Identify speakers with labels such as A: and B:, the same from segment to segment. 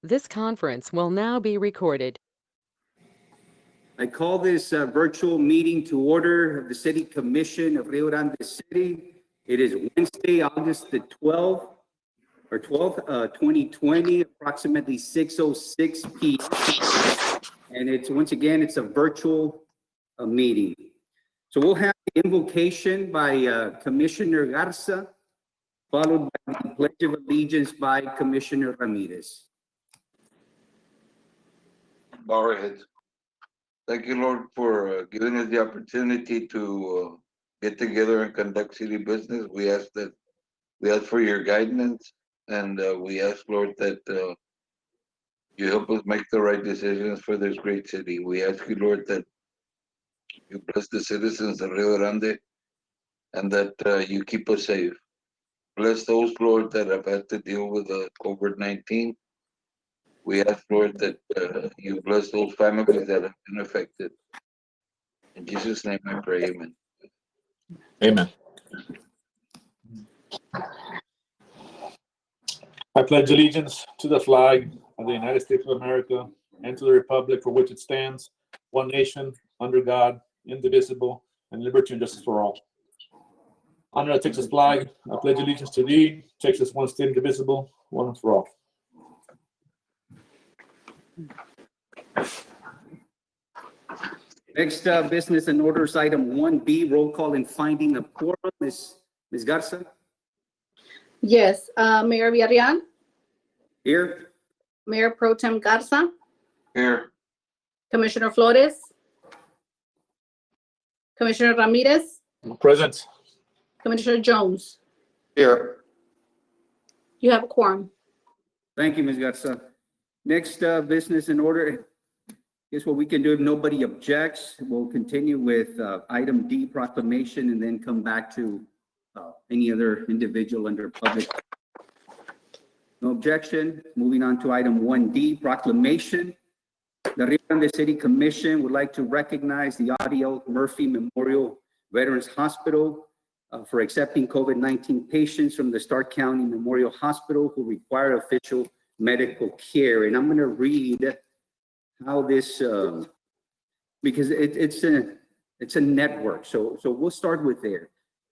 A: This conference will now be recorded.
B: I call this virtual meeting to order of the City Commission of Rio Grande City. It is Wednesday, August the 12th, 2020, approximately 6:06 p.m. And it's, once again, it's a virtual meeting. So we'll have the invocation by Commissioner Garza, followed by the Pledge of Allegiance by Commissioner Ramirez.
C: Bow our heads. Thank you, Lord, for giving us the opportunity to get together and conduct city business. We ask for your guidance, and we ask, Lord, that you help us make the right decisions for this great city. We ask you, Lord, that you bless the citizens of Rio Grande, and that you keep us safe. Bless those, Lord, that have had to deal with COVID-19. We ask, Lord, that you bless those families that have been affected. In Jesus' name I pray, amen.
D: Amen. I pledge allegiance to the flag of the United States of America and to the republic for which it stands, one nation, under God, indivisible, and liberty and justice for all. Honor the Texas flag. I pledge allegiance to thee, Texas, one state, indivisible, one for all.
B: Next business and orders item 1B, roll call and finding of quorum. Ms. Garza?
E: Yes, Mayor Villarreal,
B: Here.
E: Mayor Pro Tem Garza,
C: Here.
E: Commissioner Flores, Commissioner Ramirez,
D: Present.
E: Commissioner Jones.
C: Here.
E: You have a quorum.
B: Thank you, Ms. Garza. Next business in order. Here's what we can do if nobody objects. We'll continue with item D, proclamation, and then come back to any other individual under public. No objection. Moving on to item 1D, proclamation. The Rio Grande City Commission would like to recognize the Audio Murphy Memorial Veterans Hospital for accepting COVID-19 patients from the Stark County Memorial Hospital who require official medical care. And I'm going to read how this, because it's a network. So we'll start with there.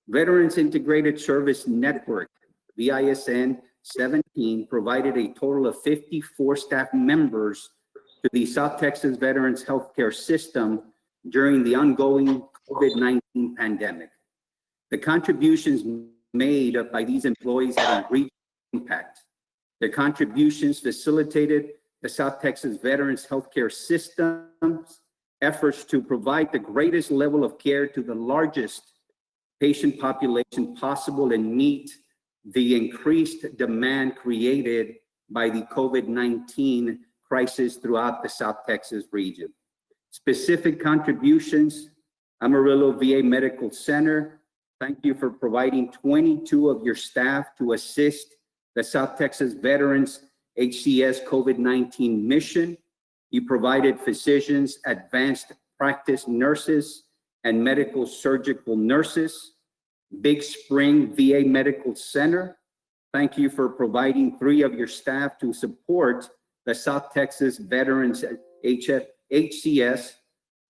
B: Veterans Integrated Service Network, VISN 17, provided a total of 54 staff members to the South Texas Veterans Healthcare System during the ongoing COVID-19 pandemic. The contributions made by these employees had a regional impact. Their contributions facilitated the South Texas Veterans Healthcare System's efforts to provide the greatest level of care to the largest patient population possible and meet the increased demand created by the COVID-19 crisis throughout the South Texas region. Specific contributions: Amarillo VA Medical Center, thank you for providing 22 of your staff to assist the South Texas Veterans HCS COVID-19 mission. You provided physicians, advanced practice nurses, and medical surgical nurses. Big Spring VA Medical Center, thank you for providing 3 of your staff to support the South Texas Veterans HCS.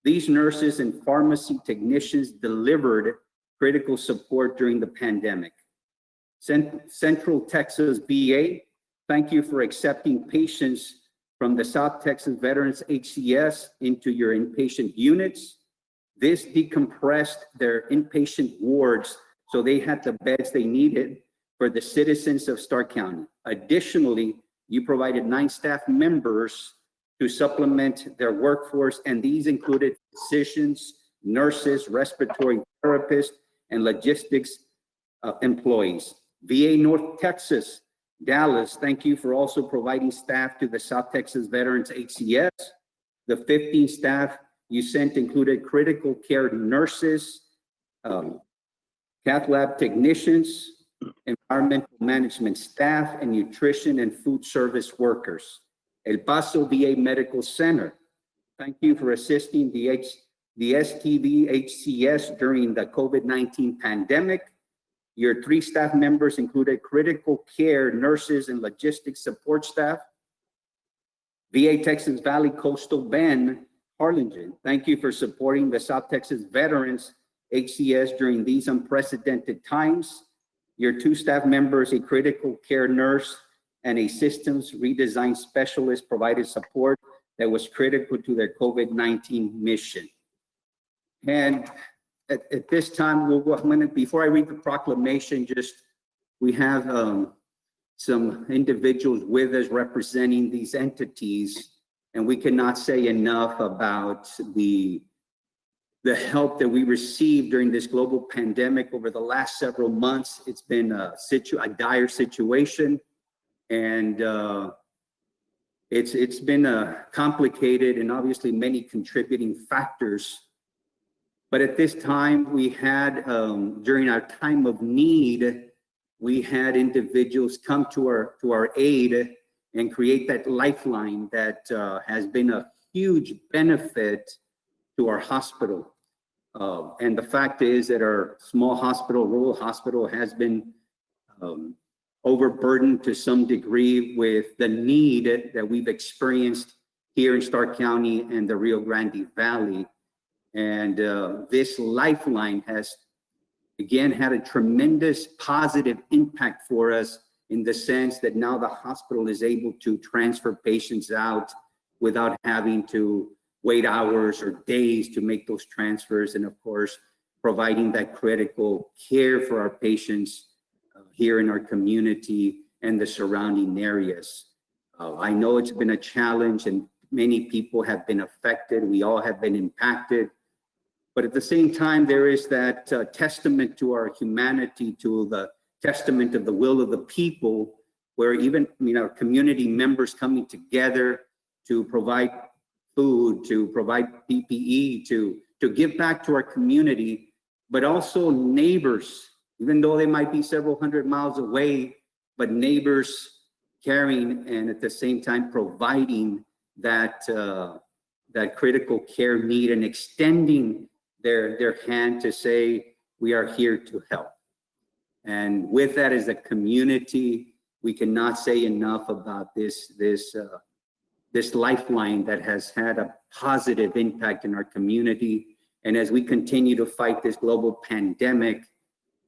B: These nurses and pharmacy technicians delivered critical support during the pandemic. Central Texas VA, thank you for accepting patients from the South Texas Veterans HCS into your inpatient units. This decompressed their inpatient wards so they had the beds they needed for the citizens of Stark County. Additionally, you provided 9 staff members to supplement their workforce, and these included physicians, nurses, respiratory therapists, and logistics employees. VA North Texas, Dallas, thank you for also providing staff to the South Texas Veterans HCS. The 15 staff you sent included critical care nurses, cath lab technicians, environmental management staff, and nutrition and food service workers. El Paso VA Medical Center, thank you for assisting the STV HCS during the COVID-19 pandemic. Your 3 staff members included critical care nurses and logistics support staff. VA Texas Valley Coastal Bend, Harlingen, thank you for supporting the South Texas Veterans HCS during these unprecedented times. Your 2 staff members, a critical care nurse and a systems redesign specialist, provided support that was critical to their COVID-19 mission. And at this time, before I read the proclamation, we have some individuals with us representing these entities, and we cannot say enough about the help that we received during this global pandemic over the last several months. It's been a dire situation, and it's been complicated, and obviously many contributing factors. But at this time, we had, during our time of need, we had individuals come to our aid and create that lifeline that has been a huge benefit to our hospital. And the fact is that our small hospital, rural hospital, has been overburdened to some degree with the need that we've experienced here in Stark County and the Rio Grande Valley. And this lifeline has, again, had a tremendous positive impact for us in the sense that now the hospital is able to transfer patients out without having to wait hours or days to make those transfers. And of course, providing that critical care for our patients here in our community and the surrounding areas. I know it's been a challenge and many people have been affected. We all have been impacted. But at the same time, there is that testament to our humanity, to the testament of the will of the people, where even our community members coming together to provide food, to provide PPE, to give back to our community, but also neighbors, even though they might be several hundred miles away, but neighbors caring and at the same time providing that critical care need and extending their hand to say, we are here to help. And with that as a community, we cannot say enough about this lifeline that has had a positive impact in our community. And as we continue to fight this global pandemic,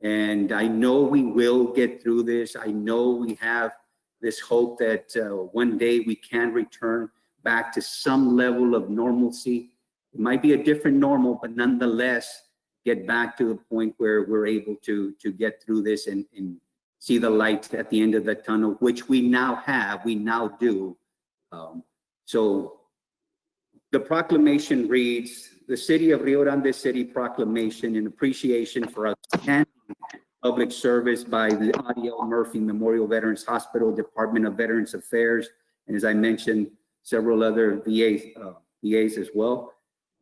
B: and I know we will get through this, I know we have this hope that one day we can return back to some level of normalcy. It might be a different normal, but nonetheless, get back to the point where we're able to get through this and see the light at the end of the tunnel, which we now have, we now do. So the proclamation reads, the City of Rio Grande City Proclamation in appreciation for outstanding public service by the Ariel Murphy Memorial Veterans Hospital, Department of Veterans Affairs, and as I mentioned, several other VAs as well.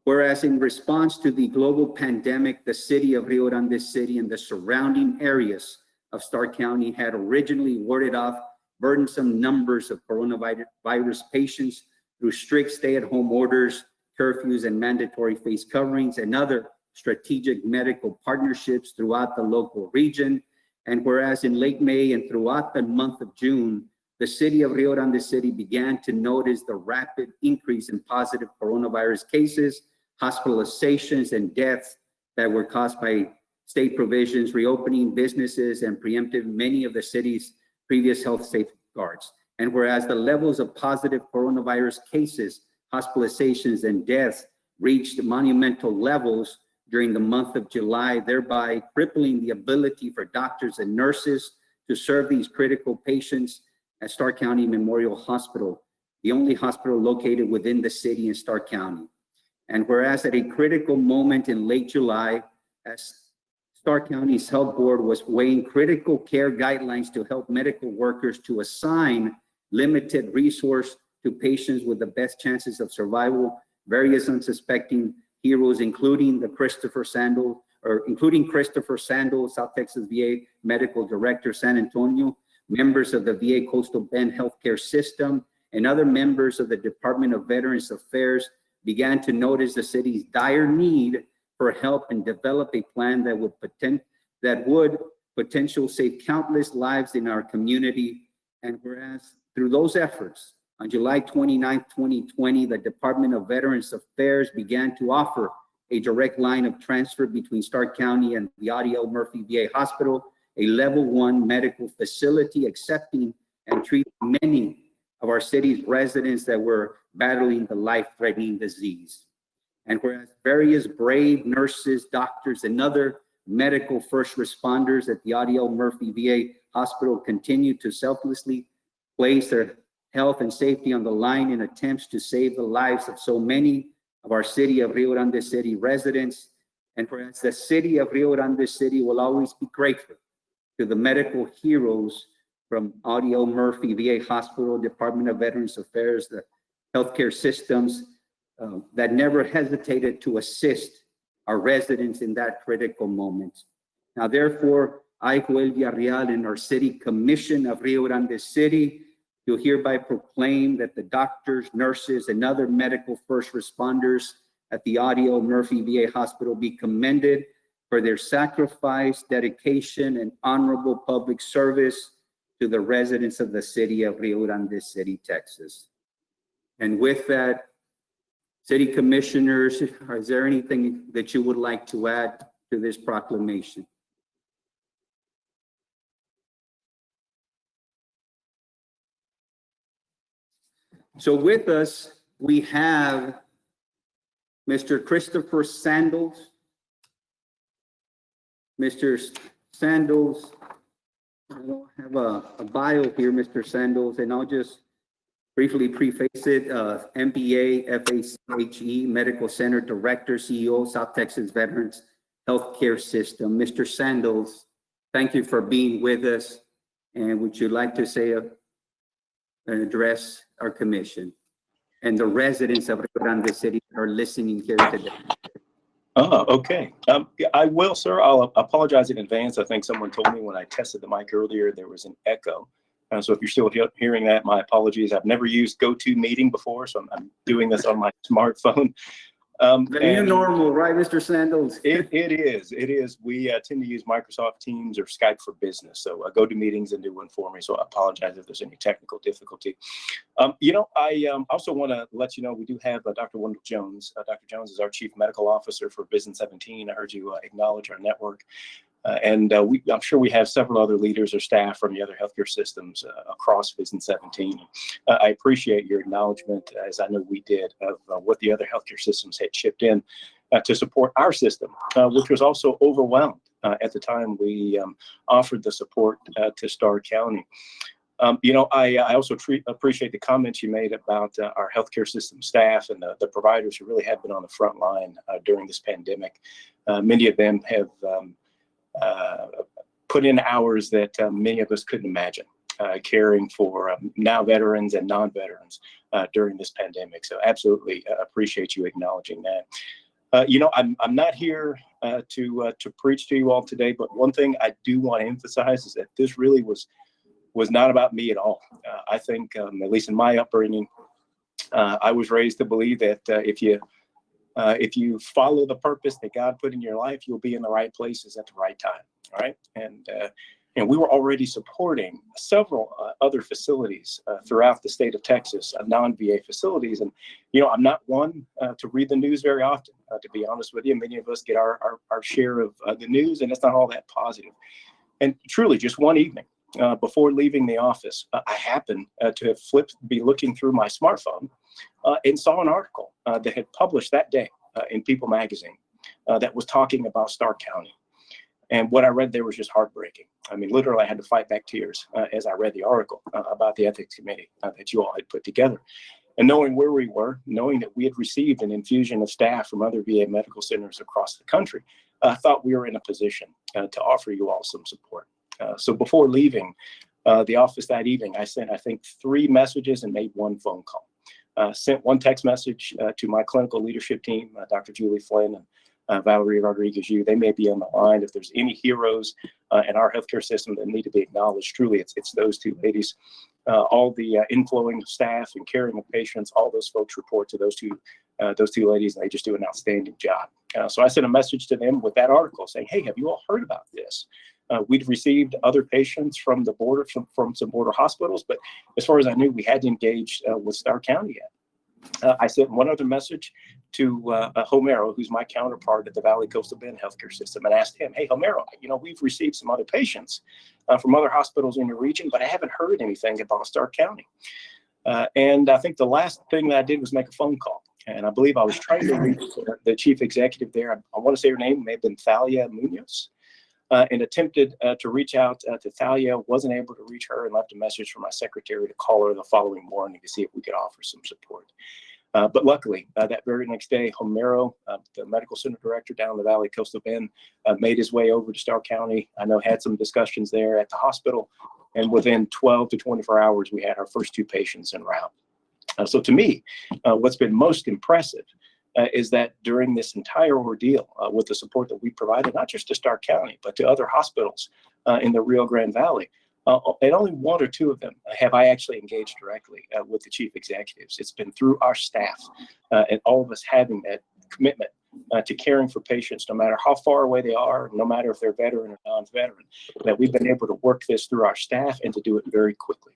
B: Whereas in response to the global pandemic, the City of Rio Grande City and the surrounding areas of Stark County had originally warded off burdensome numbers of coronavirus patients through strict stay-at-home orders, curfews, and mandatory face coverings, and other strategic medical partnerships throughout the local region. And whereas in late May and throughout the month of June, the City of Rio Grande City began to notice the rapid increase in positive coronavirus cases, hospitalizations, and deaths that were caused by state provisions, reopening businesses, and preempting many of the city's previous health safeguards. And whereas the levels of positive coronavirus cases, hospitalizations, and deaths reached monumental levels during the month of July, thereby crippling the ability for doctors and nurses to serve these critical patients at Stark County Memorial Hospital, the only hospital located within the city in Stark County. And whereas at a critical moment in late July, as Stark County's Health Board was weighing critical care guidelines to help medical workers to assign limited resource to patients with the best chances of survival, various unsuspecting heroes, including Christopher Sandel, South Texas VA Medical Director, San Antonio, members of the VA Coastal Bend Healthcare System, and other members of the Department of Veterans Affairs began to notice the city's dire need for help and develop a plan that would potentially save countless lives in our community. And whereas through those efforts, On July 29, 2020, the Department of Veterans Affairs began to offer a direct line of transfer between Stark County and the Audio Murphy VA Hospital, a level 1 medical facility accepting and treating many of our city's residents that were battling the life-threatening disease. And whereas various brave nurses, doctors, and other medical first responders at the Audio Murphy VA Hospital continue to selflessly place their health and safety on the line in attempts to save the lives of so many of our city of Rio Grande City residents, and whereas the city of Rio Grande City will always be grateful to the medical heroes from Audio Murphy VA Hospital, Department of Veterans Affairs, the healthcare systems that never hesitated to assist our residents in that critical moment. Now, therefore, I, Joel Villarreal, and our City Commission of Rio Grande City, do hereby proclaim that the doctors, nurses, and other medical first responders at the Audio Murphy VA Hospital be commended for their sacrifice, dedication, and honorable public service to the residents of the city of Rio Grande City, Texas. And with that, City Commissioners, is there anything that you would like to add to this proclamation? So with us, we have Mr. Christopher Sandals. Mr. Sandals, I don't have a bio here, Mr. Sandals, and I'll just briefly preface it. MBA, FACHE, Medical Center Director, CEO, South Texas Veterans Healthcare System. Mr. Sandals, thank you for being with us. And would you like to say and address our commission and the residents of Rio Grande City that are listening here today?
F: Oh, okay. I will, sir. I'll apologize in advance. I think someone told me when I tested the mic earlier, there was an echo. So if you're still hearing that, my apologies. I've never used GoToMeeting before, so I'm doing this on my smartphone.
B: The new normal, right, Mr. Sandals?
F: It is. We tend to use Microsoft Teams or Skype for Business. So GoToMeeting's a new one for me. So I apologize if there's any technical difficulty. I also want to let you know we do have Dr. Wendell Jones. Dr. Jones is our Chief Medical Officer for Vision 17. I heard you acknowledge our network. I'm sure we have several other leaders or staff from the other healthcare systems across Vision 17. I appreciate your acknowledgement, as I know we did, of what the other healthcare systems had chipped in to support our system, which was also overwhelmed at the time we offered the support to Stark County. I also appreciate the comments you made about our healthcare system staff and the providers who really have been on the front line during this pandemic. Many of them have put in hours that many of us couldn't imagine, caring for now veterans and non-veterans during this pandemic. So absolutely appreciate you acknowledging that. I'm not here to preach to you all today, but one thing I do want to emphasize is that this really was not about me at all. I think, at least in my upbringing, I was raised to believe that if you follow the purpose that God put in your life, you'll be in the right places at the right time. All right. And we were already supporting several other facilities throughout the state of Texas, non-VA facilities. And, I'm not one to read the news very often, to be honest with you. Many of us get our share of the news, and it's not all that positive. And truly, just one evening before leaving the office, I happened to have be looking through my smartphone and saw an article that had published that day in People magazine that was talking about Stark County. And what I read there was just heartbreaking. I mean, literally, I had to fight back tears as I read the article about the ethics committee that you all had put together. And knowing where we were, knowing that we had received an infusion of staff from other VA medical centers across the country, I thought we were in a position to offer you all some support. So before leaving the office that evening, I sent, I think, 3 messages and made 1 phone call. Sent 1 text message to my clinical leadership team, Dr. Julie Flynn and Valerie Rodriguez-Yu. They may be on the line. If there's any heroes in our healthcare system that need to be acknowledged, truly, it's those 2 ladies. All the inflowing of staff and caring of patients, all those folks report to those two ladies, and they just do an outstanding job. So I sent a message to them with that article saying, hey, have you all heard about this? We'd received other patients from the border, from some border hospitals, but as far as I knew, we hadn't engaged with Starr County yet. I sent one other message to Homero, who's my counterpart at the Valley Coastal Bend Healthcare System, and asked him, hey, Homero, we've received some other patients from other hospitals in the region, but I haven't heard anything about Starr County. And I think the last thing that I did was make a phone call. And I believe I was trying to reach the chief executive there. I want to say her name may have been Thalia Munoz, and attempted to reach out to Thalia, wasn't able to reach her, and left a message for my secretary to call her the following morning to see if we could offer some support. But luckily, that very next day, Homero, the medical center director down in the Valley Coastal Bend, made his way over to Starr County. I know had some discussions there at the hospital, and within 12 to 24 hours, we had our first 2 patients en route. So to me, what's been most impressive is that during this entire ordeal, with the support that we provided, not just to Starr County, but to other hospitals in the Rio Grande Valley, and only 1 or 2 of them have I actually engaged directly with the chief executives. It's been through our staff and all of us having that commitment to caring for patients, no matter how far away they are, no matter if they're veteran or non-veteran, that we've been able to work this through our staff and to do it very quickly.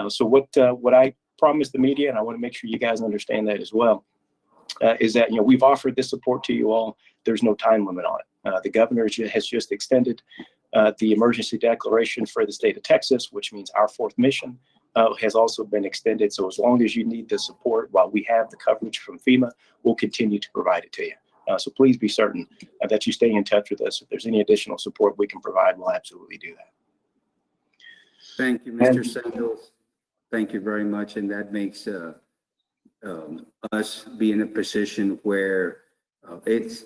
F: So what I promised the media, and I want to make sure you guys understand that as well, is that we've offered this support to you all. There's no time limit on it. The governor has just extended the emergency declaration for the state of Texas, which means our 4th mission has also been extended. So as long as you need the support while we have the coverage from FEMA, we'll continue to provide it to you. So please be certain that you stay in touch with us. If there's any additional support we can provide, we'll absolutely do that.
B: Thank you, Mr. Sandals. Thank you very much. And that makes us be in a position where it's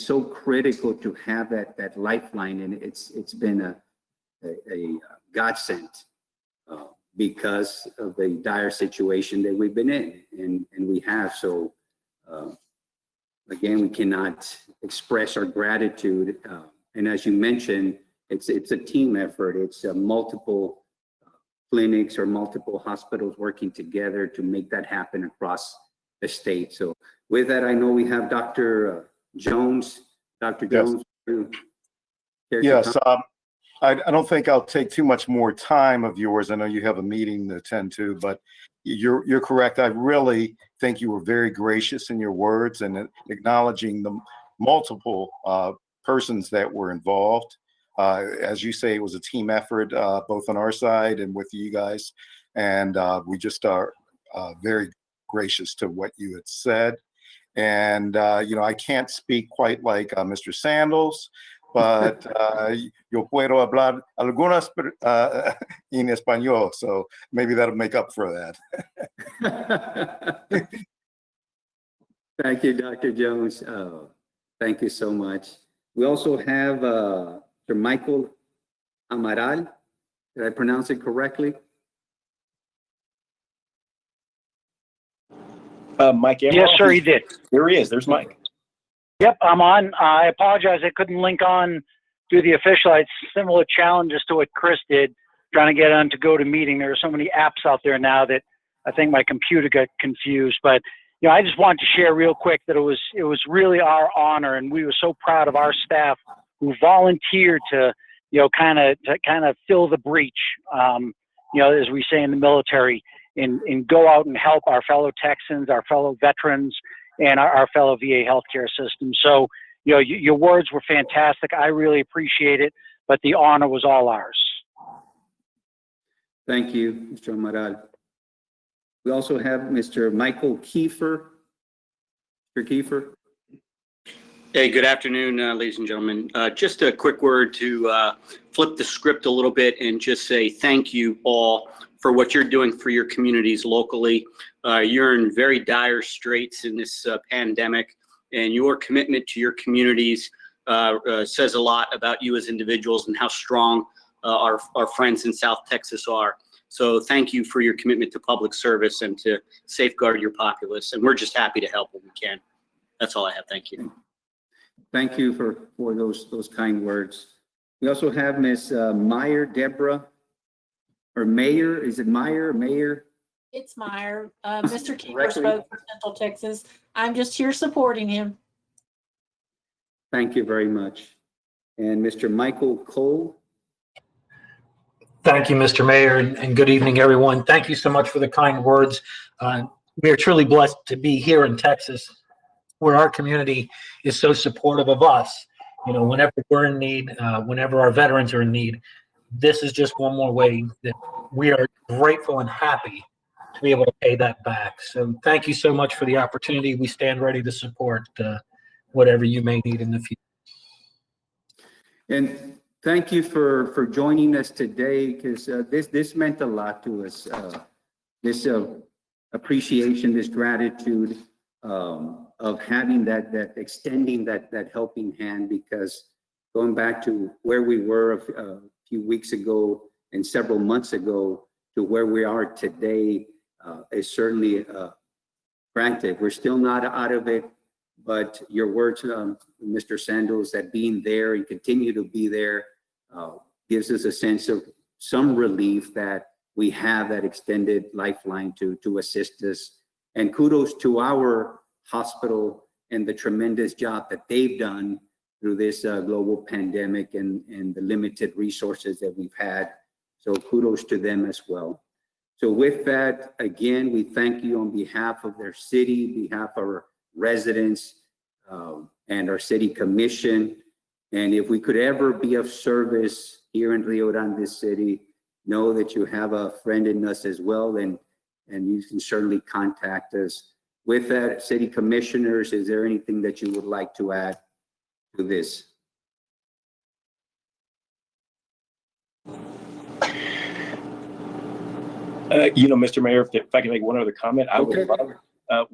B: so critical to have that lifeline, and it's been a godsend because of the dire situation that we've been in, and we have. So again, we cannot express our gratitude. And as you mentioned, it's a team effort. It's multiple clinics or multiple hospitals working together to make that happen across the state. So with that, I know we have Dr. Jones. Dr. Jones.
G: Yes. I don't think I'll take too much more time of yours. I know you have a meeting to attend to, but you're correct. I really think you were very gracious in your words and acknowledging the multiple persons that were involved. As you say, it was a team effort, both on our side and with you guys. And we just are very gracious to what you had said. And, I can't speak quite like Mr. Sandals, but yo puedo hablar algunas en español. So maybe that'll make up for that.
B: Thank you, Dr. Jones. Thank you so much. We also have Mr. Michael Amaral. Did I pronounce it correctly?
F: Mike Amaral?
H: Yes, sir, he did.
F: There he is. There's Mike.
H: Yep, I'm on. I apologize. I couldn't link on through the official. I had similar challenges to what Chris did, trying to get on to go to meeting. There are so many apps out there now that I think my computer got confused. But I just wanted to share real quick that it was really our honor, and we were so proud of our staff who volunteered to kind of fill the breach. As we say in the military, and go out and help our fellow Texans, our fellow veterans, and our fellow VA healthcare system. So, your words were fantastic. I really appreciate it, but the honor was all ours.
B: Thank you, Mr. Amaral. We also have Mr. Michael Kiefer. Mr. Kiefer.
I: Hey, good afternoon, ladies and gentlemen. Just a quick word to flip the script a little bit and just say thank you all for what you're doing for your communities locally. You're in very dire straits in this pandemic, and your commitment to your communities says a lot about you as individuals and how strong our friends in South Texas are. So thank you for your commitment to public service and to safeguard your populace. And we're just happy to help when we can. That's all I have. Thank you.
B: Thank you for those kind words. We also have Ms. Meyer Deborah, or Mayor. Is it Meyer or Mayor?
J: It's Meyer. Mr. Kiefer spoke for Central Texas. I'm just here supporting him.
B: Thank you very much. and Mr. Michael Cole.
K: Thank you, Mr. Mayor, and good evening, everyone. Thank you so much for the kind words. We are truly blessed to be here in Texas, where our community is so supportive of us. You know, whenever we're in need, whenever our veterans are in need, this is just one more way that we are grateful and happy to be able to pay that back. So thank you so much for the opportunity. We stand ready to support whatever you may need in the future.
B: And thank you for joining us today, because this meant a lot to us. This appreciation, this gratitude of having that extending that helping hand, because going back to where we were a few weeks ago and several months ago to where we are today is certainly granted. We're still not out of it, but your words, Mr. Sandals, that being there and continue to be there gives us a sense of some relief that we have that extended lifeline to assist us. And kudos to our hospital and the tremendous job that they've done through this global pandemic and the limited resources that we've had. So kudos to them as well. So with that, again, we thank you on behalf of their city, behalf of our residents, and our city commission. And if we could ever be of service here in Rio Grande City, know that you have a friend in us as well, and you can certainly contact us. With that, city commissioners, is there anything that you would like to add to this?
F: Mr. Mayor, if I can make one other comment, I would love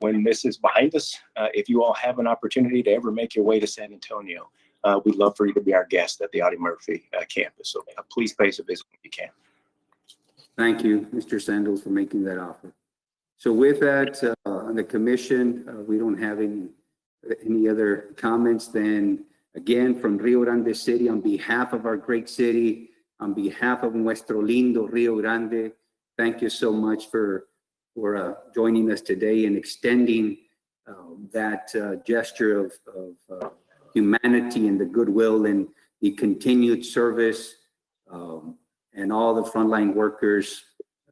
F: when this is behind us, if you all have an opportunity to ever make your way to San Antonio, we'd love for you to be our guest at the Audie Murphy campus. So please pay us a visit when you can.
B: Thank you, Mr. Sandals, for making that offer. So with that, on the commission, we don't have any other comments. Then again, from Rio Grande City, on behalf of our great city, on behalf of nuestro lindo Rio Grande, thank you so much for joining us today and extending that gesture of humanity and the goodwill and the continued service, and all the frontline workers,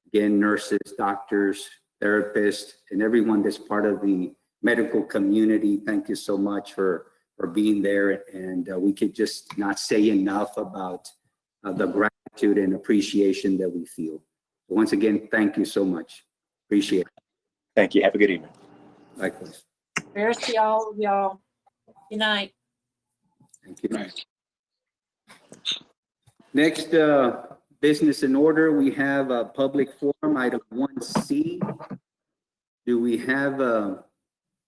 B: again, nurses, doctors, therapists, and everyone that's part of the medical community. Thank you so much for being there. And we could just not say enough about the gratitude and appreciation that we feel. Once again, thank you so much. Appreciate it.
F: Thank you. Have a good evening.
B: Likewise.
J: Prayers to y'all. Good night.
B: Thank you. Next business in order, we have a public forum, item 1C. Do we have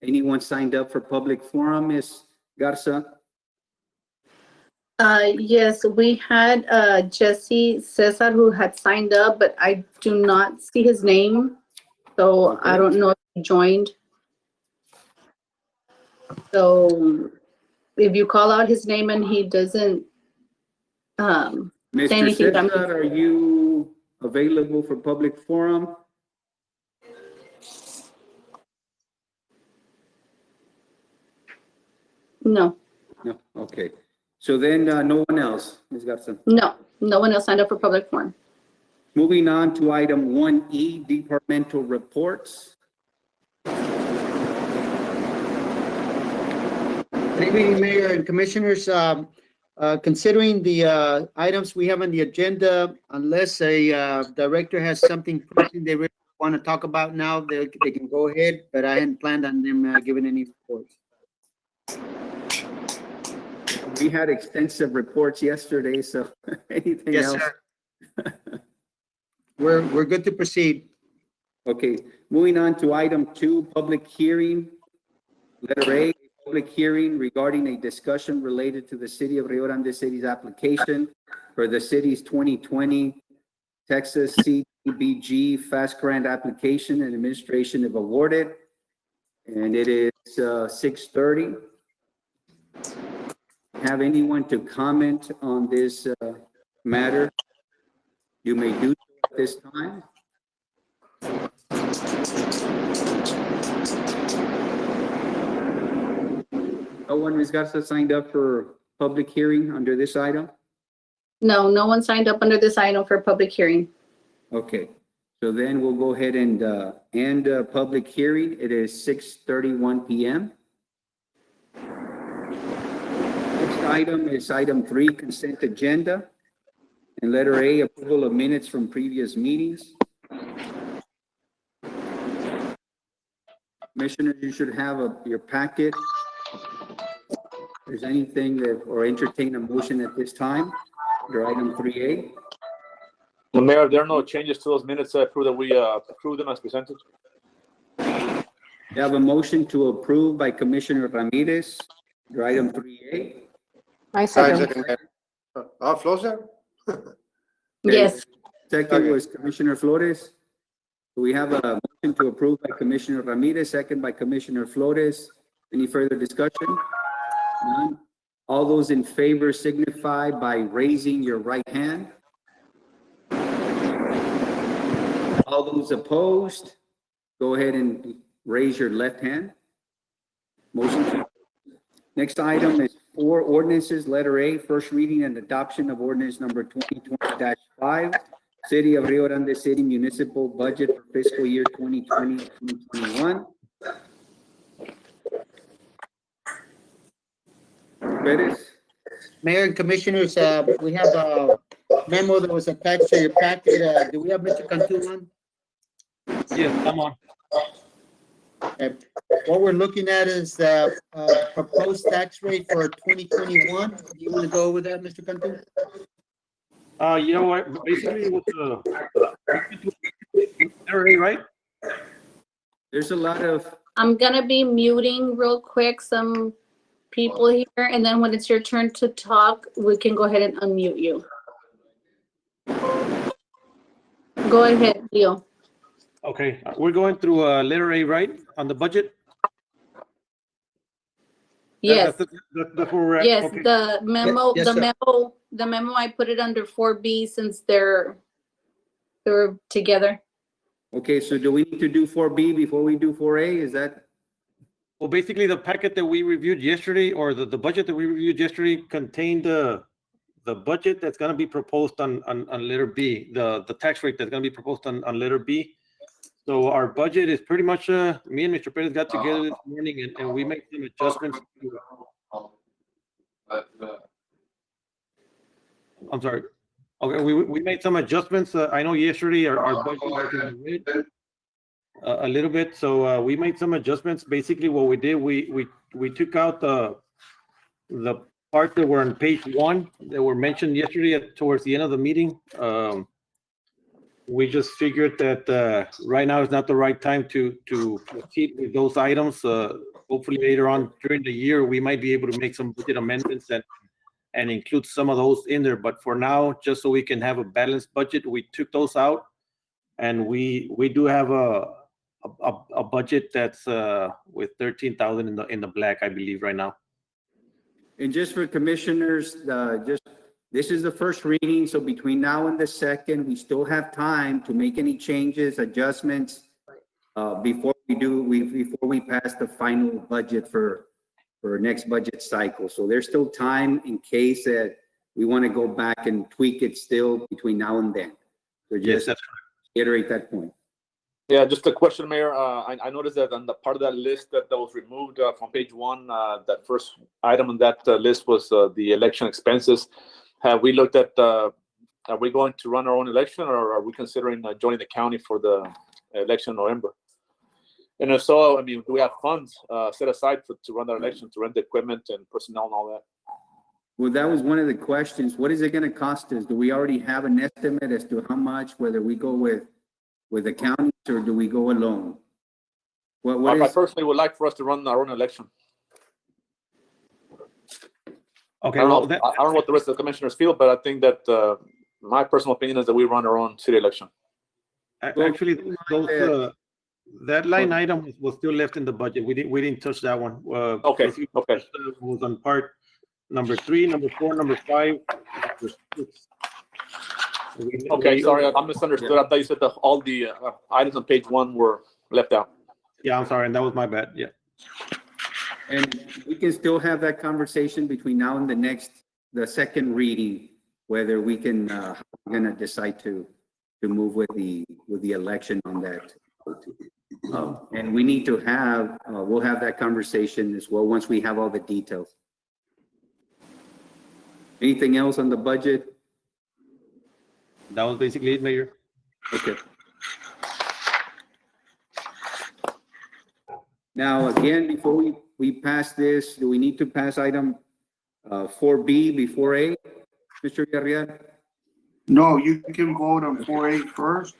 B: anyone signed up for public forum, Ms. Garza?
E: Yes, we had Jesse Cesar who had signed up, but I do not see his name. So
B: Okay.
E: I don't know if he joined. So if you call out his name and he doesn't say
B: Mr.
E: anything,
B: Cesar, are you available for public forum?
E: no,
B: No, okay. So then no one else, Ms. Garza.
E: no one else signed up for public forum.
B: Moving on to item 1E, departmental reports.
L: Good evening, Mayor and Commissioners. Considering the items we have on the agenda, unless a director has something pressing they really want to talk about now, they can go ahead, but I hadn't planned on them giving any reports.
B: We had extensive reports yesterday, so anything
L: Yes,
B: else?
L: sir. We're good to proceed.
B: Okay, moving on to item 2, public hearing. Letter A, public hearing regarding a discussion related to the City of Rio Grande City's application for the city's 2020 Texas Cdbg Fast Grant application and administration if awarded. And it is 6:30. Have anyone to comment on this matter? You may do so at this time. No one, Ms. Garza, signed up for public hearing under this item?
E: No, no one signed up under this item for public hearing.
B: Okay, so then we'll go ahead and end public hearing. It is 6:31 p.m. Next item is item 3, consent agenda. And letter A, approval of minutes from previous meetings. Commissioners, you should have your packet. If there's anything that, or entertain a motion at this time, under item 3A.
D: Well, Mayor, there are no changes to those minutes. I approve that we approve them as presented.
B: You have a motion to approve by Commissioner Ramirez, under item 3A.
J: I second.
L: Flosser?
E: Yes.
B: Second was Commissioner Flores. We have a motion to approve by Commissioner Ramirez, second by Commissioner Flores. Any further discussion? None. All those in favor signify by raising your right hand. All those opposed, go ahead and raise your left hand. Motion carries. Next item is 4 ordinances. Letter A, first reading and adoption of ordinance number 2020-5, City of Rio Grande City Municipal Budget for fiscal year 2020-2021. Perez?
L: Mayor and Commissioners, we have a memo that was attached to your packet. Do we have Mr. Cantu on?
D: Yes, I'm on.
L: What we're looking at is the proposed tax rate for 2021. Do you want to go over that, Mr. Cantu?
H: You know what, basically with the, right?
B: There's a lot of,
E: I'm gonna be muting real quick some people here, and then when it's your turn to talk, we can go ahead and unmute you. Go ahead, Leo.
H: Okay, we're going through letter A, right, on the budget?
E: Yes,
H: That's where we're at?
E: yes,
H: Okay.
E: the memo,
L: Yes,
E: the
L: sir.
E: memo, I put it under 4B since they're together.
B: okay, so do we need to do 4B before we do 4A? Is that?
H: Well, basically, the packet that we reviewed yesterday, or the budget that we reviewed yesterday contained the budget that's gonna be proposed on letter B, the tax rate that's gonna be proposed on letter B. So our budget is pretty much, me and Mr. Perez got together this morning and we made some adjustments. I'm sorry. Okay, we made some adjustments. I know yesterday our budget was in the red a little bit, so we made some adjustments. Basically, what we did, we took out the parts that were on page 1 that were mentioned yesterday towards the end of the meeting. We just figured that right now is not the right time to proceed with those items. Hopefully later on during the year, we might be able to make some budget amendments and include some of those in there. But for now, just so we can have a balanced budget, we took those out. And we do have a budget that's with 13,000 in the black, I believe, right now.
B: And just for commissioners, this is the first reading, so between now and the second, we still have time to make any changes, adjustments, before we pass the final budget for next budget cycle. So there's still time in case that we want to go back and tweak it still between now and then. So
H: Yes,
B: just
H: that's correct.
B: reiterate that point.
D: Yeah, just a question, Mayor. I noticed that on the part of that list that was removed from page 1, that first item on that list was the election expenses. Have we looked at, are we going to run our own election, or are we considering joining the county for the election in November? And if so, I mean, do we have funds set aside to run that election, to rent the equipment and personnel and all that?
B: Well, that was one of the questions. What is it going to cost us? Do we already have an estimate as to how much, whether we go with the counties or do we go alone? What
D: I
B: is,
D: personally would like for us to run our own election.
H: Okay,
D: I don't
H: well,
D: know, I don't know what the rest of the commissioners feel, but I think that my personal opinion is that we run our own city election.
H: actually, those, that line item was still left in the budget. We didn't touch that one.
D: Okay,
H: if you
D: okay.
H: touched, was on part number 3, number 4, number 5. number 6.
D: Okay, sorry, I misunderstood. I thought you said that all the items on page 1 were left out.
H: Yeah, I'm sorry, and that was my bad. Yeah.
B: And we can still have that conversation between now and the second reading, whether we can, we're gonna decide to move with the election on that. And we need to have, we'll have that conversation as well, once we have all the details. Anything else on the budget?
M: That was basically it, Mayor.
B: Okay. Now, again, before we pass this, do we need to pass item 4B before A, Mr. Garria?
N: No, you can vote on 4A first,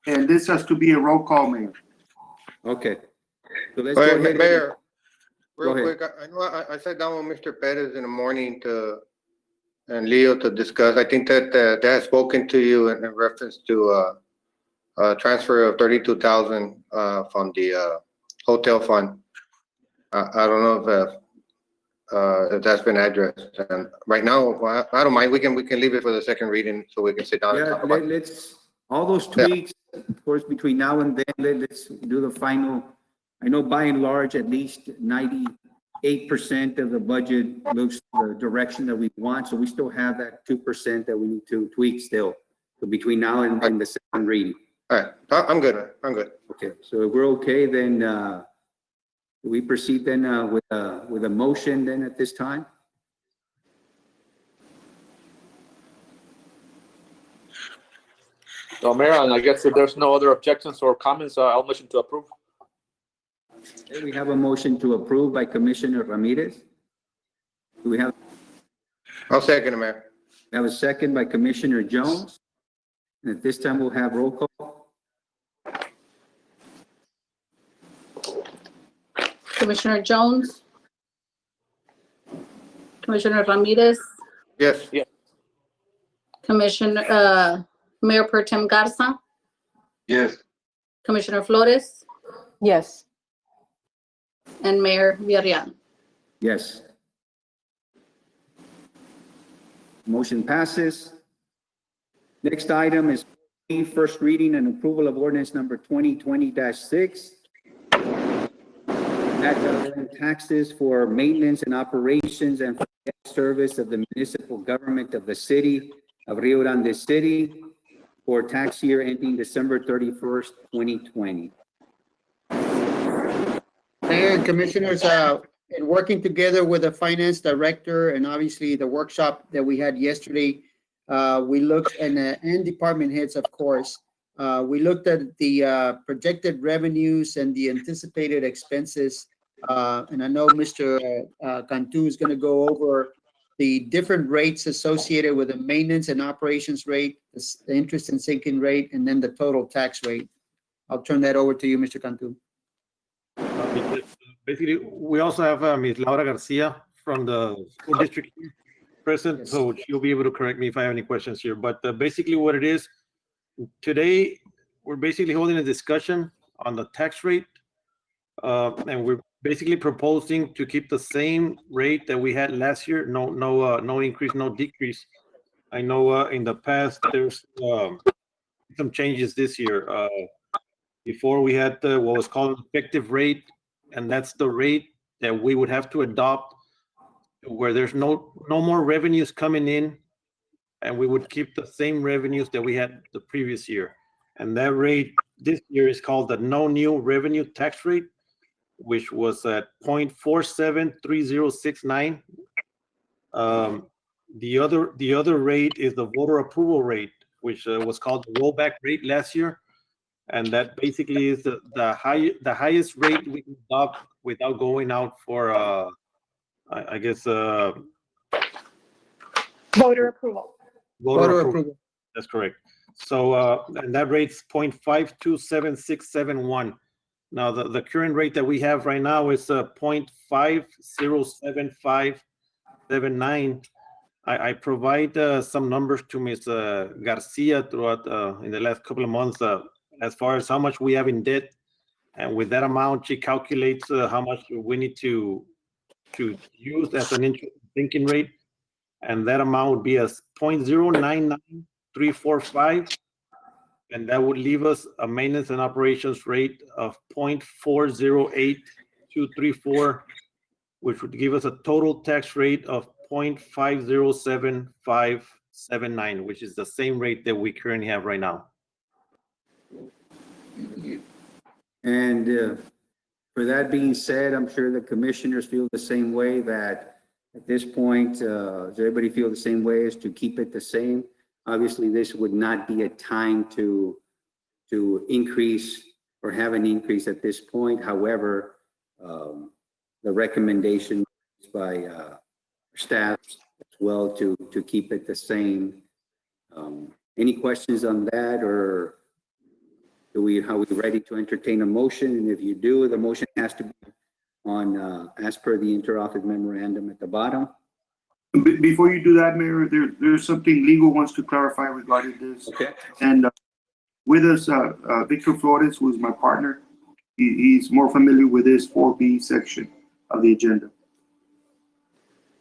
N: and this has to be a roll call, Mayor.
B: Okay. So let's go ahead. and-
O: Mayor, real
B: Go ahead.
O: quick, I know I sat down with Mr. Perez in the morning and Leo to discuss. I think that they have spoken to you in reference to a transfer of 32,000 from the hotel fund. I don't know if that's been addressed. And right now, I don't mind. We can leave it for the second reading so we can sit down and
B: Yeah,
O: talk about it.
B: let's, all those tweaks, of course, between now and then, let's do the final. I know by and large, at least 98% of the budget looks the direction that we want. So we still have that 2% that we need to tweak still. So between now and the second reading.
O: All right, I'm good. I'm good.
B: Okay, so if we're okay, then we proceed then with a motion then at this time?
D: So, Mayor, and I guess if there's no other objections or comments, I'll motion to approve.
B: Okay, we have a motion to approve by Commissioner Ramirez. Do we have?
O: I'll second it, Mayor.
B: We have a second by Commissioner Jones. And at this time, we'll have roll call.
E: Commissioner Jones? Commissioner Ramirez?
O: Yes.
D: Yeah.
E: Commissioner, Mayor Pro Tem Garza?
C: Yes.
E: Commissioner Flores?
J: Yes.
E: And Mayor Villarreal.
B: Yes. Motion passes. Next item is first reading and approval of ordinance number 2020-6. Taxes for maintenance and operations and for service of the municipal government of the city of Rio Grande City for tax year ending December 31st, 2020.
L: Mayor and Commissioners, in working together with the Finance Director and obviously the workshop that we had yesterday, we looked, and department heads, of course, we looked at the projected revenues and the anticipated expenses. And I know Mr. Cantu is going to go over the different rates associated with the maintenance and operations rate, the interest and sinking rate, and then the total tax rate. I'll turn that over to you, Mr. Cantu.
M: Basically, we also have Ms. Laura Garcia from the school district present,
L: Yes.
M: so she'll be able to correct me if I have any questions here. But basically what it is, today, we're basically holding a discussion on the tax rate. And we're basically proposing to keep the same rate that we had last year. No increase, no decrease. I know in the past, there's some changes this year. Before we had what was called effective rate, and that's the rate that we would have to adopt where there's no more revenues coming in, and we would keep the same revenues that we had the previous year. And that rate this year is called the no new revenue tax rate, which was at 0.473069. The other rate is the voter approval rate, which was called the rollback rate last year. And that basically is the highest rate we can adopt without going out for, I guess,
J: Voter approval.
M: voter approval. That's correct. So, and that rate's 0.527671. Now, the current rate that we have right now is 0.507579. I provide some numbers to Ms. Garcia throughout in the last couple of months as far as how much we have in debt. And with that amount, she calculates how much we need to use as an interest sinking rate. And that amount would be as 0.099345. And that would leave us a maintenance and operations rate of 0.408234 which would give us a total tax rate of 0.507579, which is the same rate that we currently have right now.
B: And for that being said, I'm sure the commissioners feel the same way, that at this point, does everybody feel the same way, as to keep it the same? Obviously, this would not be a time to increase or have an increase at this point. However, the recommendation by staff as well to keep it the same. Any questions on that, or are we ready to entertain a motion? And if you do, the motion has to be on as per the interoffice memorandum at the bottom.
N: Before you do that, Mayor, there's something legal wants to clarify regarding this.
B: Okay.
N: And with us, Victor Flores, who is my partner. He's more familiar with this 4B section of the agenda.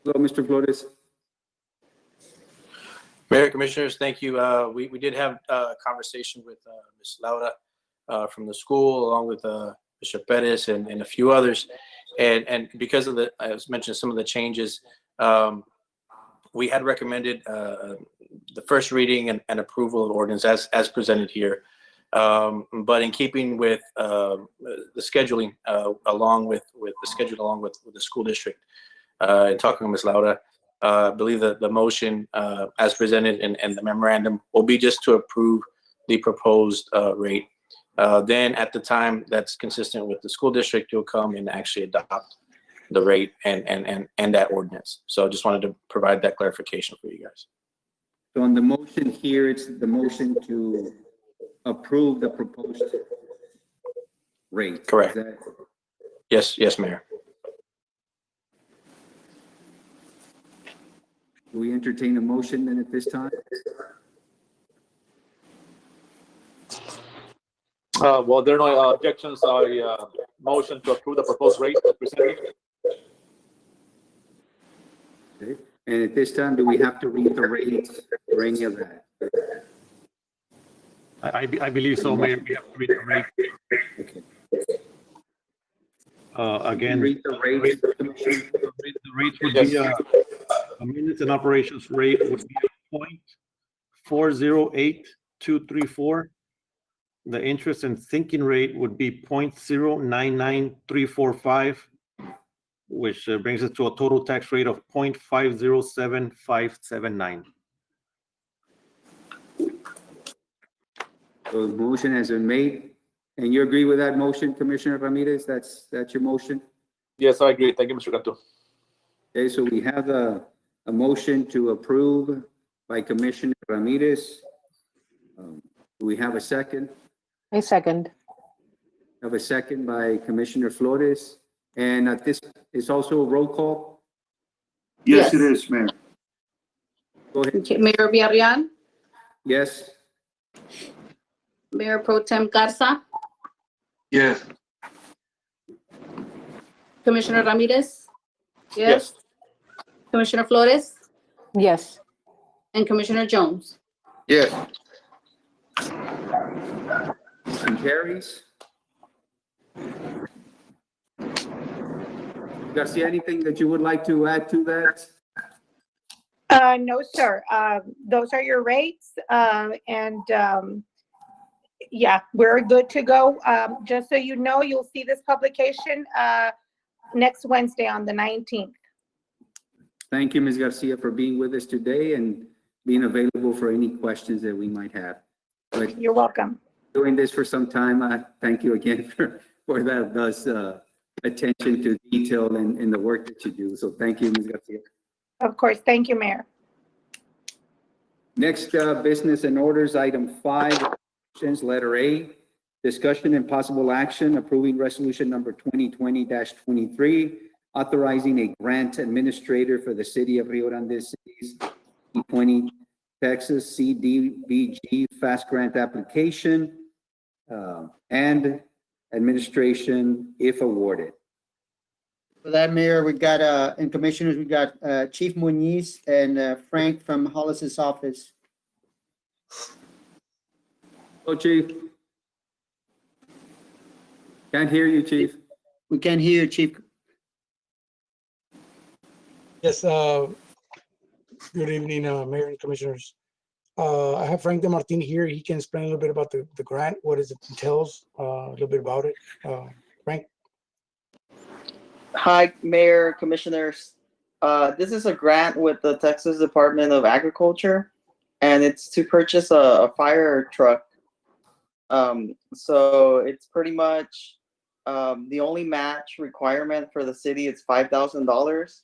B: Hello, Mr. Flores.
F: Mayor, Commissioners, thank you. We did have a conversation with Ms. Laura from the school, along with Mr. Perez and a few others. And because of I was mentioning some of the changes, we had recommended the first reading and approval of ordinance as presented here. But in keeping with the scheduling along with the school district, and talking with Ms. Laura, I believe that the motion as presented and the memorandum will be just to approve the proposed rate. Then at the time that's consistent with the school district, you'll come and actually adopt the rate and that ordinance. So I just wanted to provide that clarification for you guys.
B: So on the motion here, it's the motion to approve the proposed rate.
F: Correct. Yes, Mayor.
B: Do we entertain a motion then at this time?
D: Well, there are no objections. I motion to approve the proposed rate presented.
B: Okay. And at this time, do we have to read the rates or any of that?
M: I believe so, Mayor. We have to read the rate.
B: Okay.
M: Again,
B: Read the rates, Commissioner.
M: the rate would be a minutes and operations rate would be 0.408234. The interest and sinking rate would be 0.099345, which brings us to a total tax rate of 0.507579.
B: So the motion has been made, and you agree with that motion, Commissioner Ramirez? That's your motion?
D: Yes, I agree. Thank you, Mr. Cantu.
B: Okay, so we have a motion to approve by Commissioner Ramirez. Do we have a second?
A: I second.
B: Have a second by Commissioner Flores. And at this is also a roll call?
N: Yes,
E: Yes.
N: it is, Mayor.
B: Go ahead.
E: Okay, Mayor Villarreal,
B: Yes?
E: Mayor Pro Tem Garza,
C: Yes.
E: Commissioner Ramirez. Yes. Commissioner Flores
A: Yes.
E: and Commissioner Jones.
O: Yes.
B: Motion carries. Garcia, anything that you would like to add to that?
P: No, sir. Those are your rates. Yeah, we're good to go. Just so you know, you'll see this publication next Wednesday on the 19th.
B: Thank you, Ms. Garcia, for being with us today and being available for any questions that we might have. But
P: You're welcome.
B: doing this for some time, thank you again for that, thus attention to detail and the work that you do. So thank you, Ms. Garcia.
P: Of course. Thank you, Mayor.
B: Next, business and orders, item 5, letter A, discussion and possible action approving resolution number 2020-23, authorizing a grant administrator for the city of Rio Grande City's 2020 Texas Cdbg fast grant application and administration if awarded.
L: For that, Mayor, we got, and Commissioners, we got Chief Muniz and Frank from Hollis's office.
B: Hello, Chief. Can't hear you, Chief.
L: We can't hear you, Chief.
Q: Yes, good evening, Mayor and Commissioners. I have Frank DeMartin here. He can explain a little bit about the grant, what it entails, a little bit about it. Frank?
R: Hi, Mayor, Commissioners. This is a grant with the Texas Department of Agriculture, and it's to purchase a fire truck. So it's pretty much the only match requirement for the city is $5,000,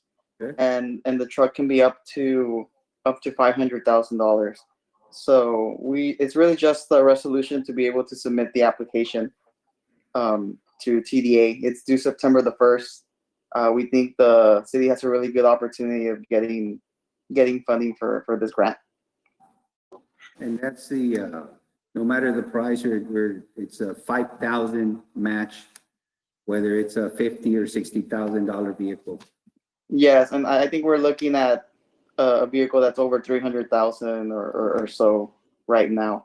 R: and the truck can be up to $500,000. So it's really just a resolution to be able to submit the application to TDA. It's due September the 1st. We think the city has a really good opportunity of getting funding for this grant.
B: And that's the, no matter the price, it's a 5,000 match, whether it's a $50,000 or $60,000 vehicle.
R: Yes, and I think we're looking at a vehicle that's over 300,000 or so right now.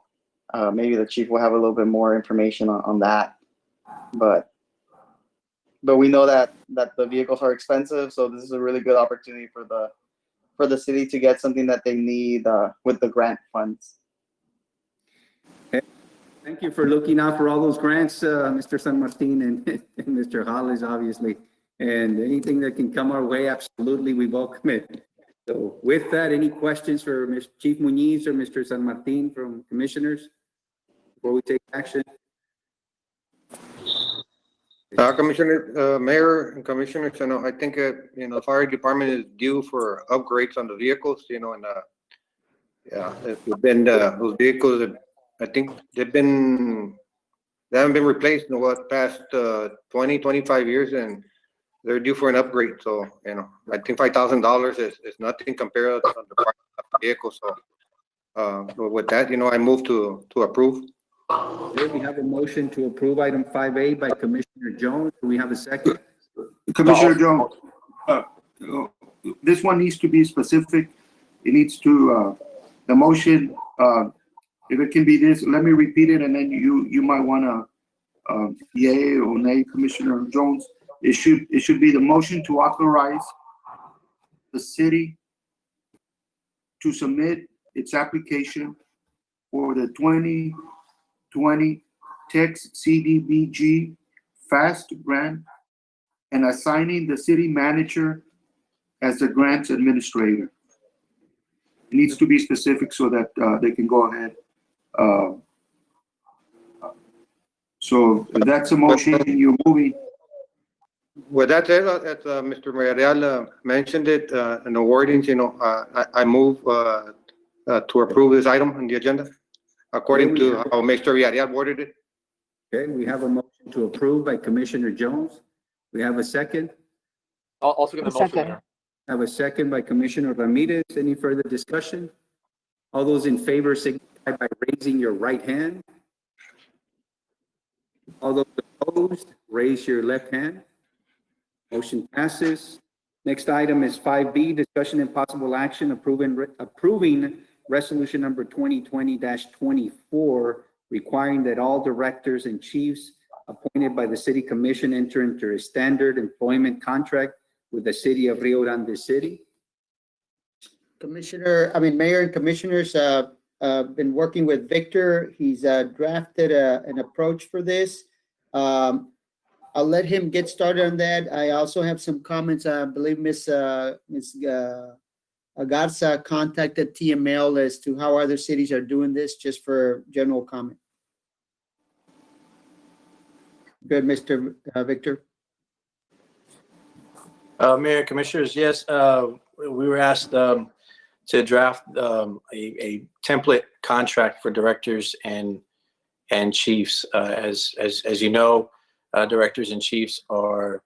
R: Maybe the chief will have a little bit more information on that, but we know that the vehicles are expensive, so this is a really good opportunity for the city to get something that they need with the grant funds.
B: Thank you for looking out for all those grants, Mr. San Martin and Mr. Hollis, obviously. And anything that can come our way, absolutely, we welcome it. So with that, any questions for Mr. Chief Muniz or Mr. San Martin from commissioners before we take action?
O: Commissioner, Mayor and Commissioners, I think, the fire department is due for upgrades on the vehicles, and yeah, it's been, those vehicles, I think they haven't been replaced in the past 20, 25 years, and they're due for an upgrade. So, I think $5,000 is nothing compared to the price of the vehicle. So, with that, I move to approve.
B: Okay, we have a motion to approve item 5A by Commissioner Jones. Do we have a second?
N: Commissioner Jones, this one needs to be specific. It needs to, the motion, if it can be this, let me repeat it, and then you might want to yay or nay, Commissioner Jones. It should be the motion to authorize the city to submit its application for the 2020 Tex Cdbg FAST grant and assigning the city manager as the grants administrator. It needs to be specific so that they can go ahead. So that's a motion you're moving.
O: With that said, as Mr. Villarreal mentioned it in the wordings, I move to approve this item on the agenda according to how Mr. Villarreal worded it.
B: Okay, we have a motion to approve by Commissioner Jones. We have a second.
D: I'll second the motion, Mayor.
B: I have a second by Commissioner Ramirez. Any further discussion? All those in favor signify by raising your right hand. All those opposed, raise your left hand. Motion passes. Next item is 5B, discussion and possible action approving resolution number 2020-24, requiring that all directors and chiefs appointed by the city commission enter into a standard employment contract with the city of Rio Grande City.
L: Mayor and Commissioners, been working with Victor. He's drafted an approach for this. I'll let him get started on that. I also have some comments. I believe Ms. Garza contacted TML as to how other cities are doing this, just for general comment. Good, Mr. Victor.
F: Mayor, Commissioners, yes, we were asked to draft a template contract for directors and chiefs. As you know, directors and chiefs are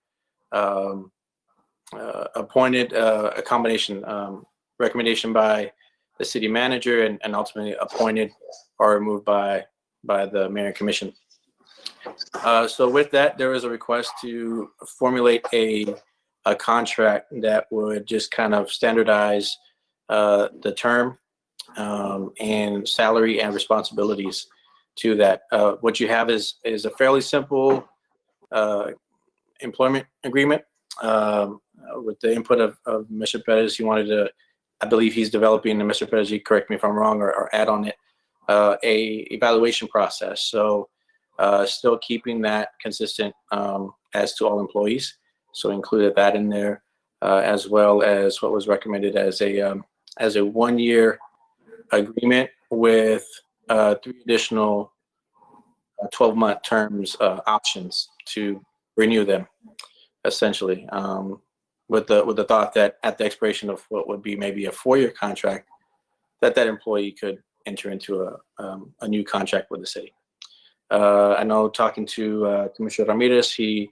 F: appointed a combination recommendation by the city manager and ultimately appointed or removed by the mayor and commission. So with that, there was a request to formulate a contract that would just kind of standardize the term and salary and responsibilities to that. What you have is a fairly simple employment agreement with the input of Mr. Perez, he wanted to, I believe he's developing, and Mr. Perez, you correct me if I'm wrong, or add on it, a evaluation process. So still keeping that consistent as to all employees. So included that in there, as well as what was recommended as a 1-year agreement with 3 additional 12-month terms options to renew them, essentially, with the thought that at the expiration of what would be maybe a 4-year contract, that employee could enter into a new contract with the city. I know talking to Commissioner Ramirez, he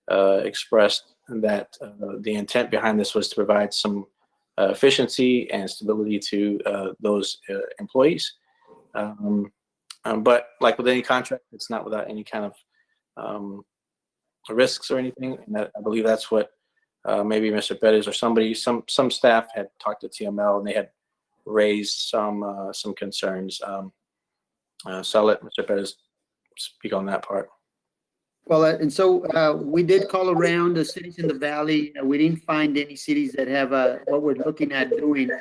F: expressed that the intent behind this was to provide some efficiency and stability to those employees. But like with any contract, it's not without any kind of risks or anything. And I believe that's what maybe Mr. Perez or somebody, some staff had talked to TML, and they had raised some concerns. So I'll let Mr. Perez speak on that part.
L: Well, and so we did call around the cities in the valley. We didn't find any cities that have what we're looking at doing.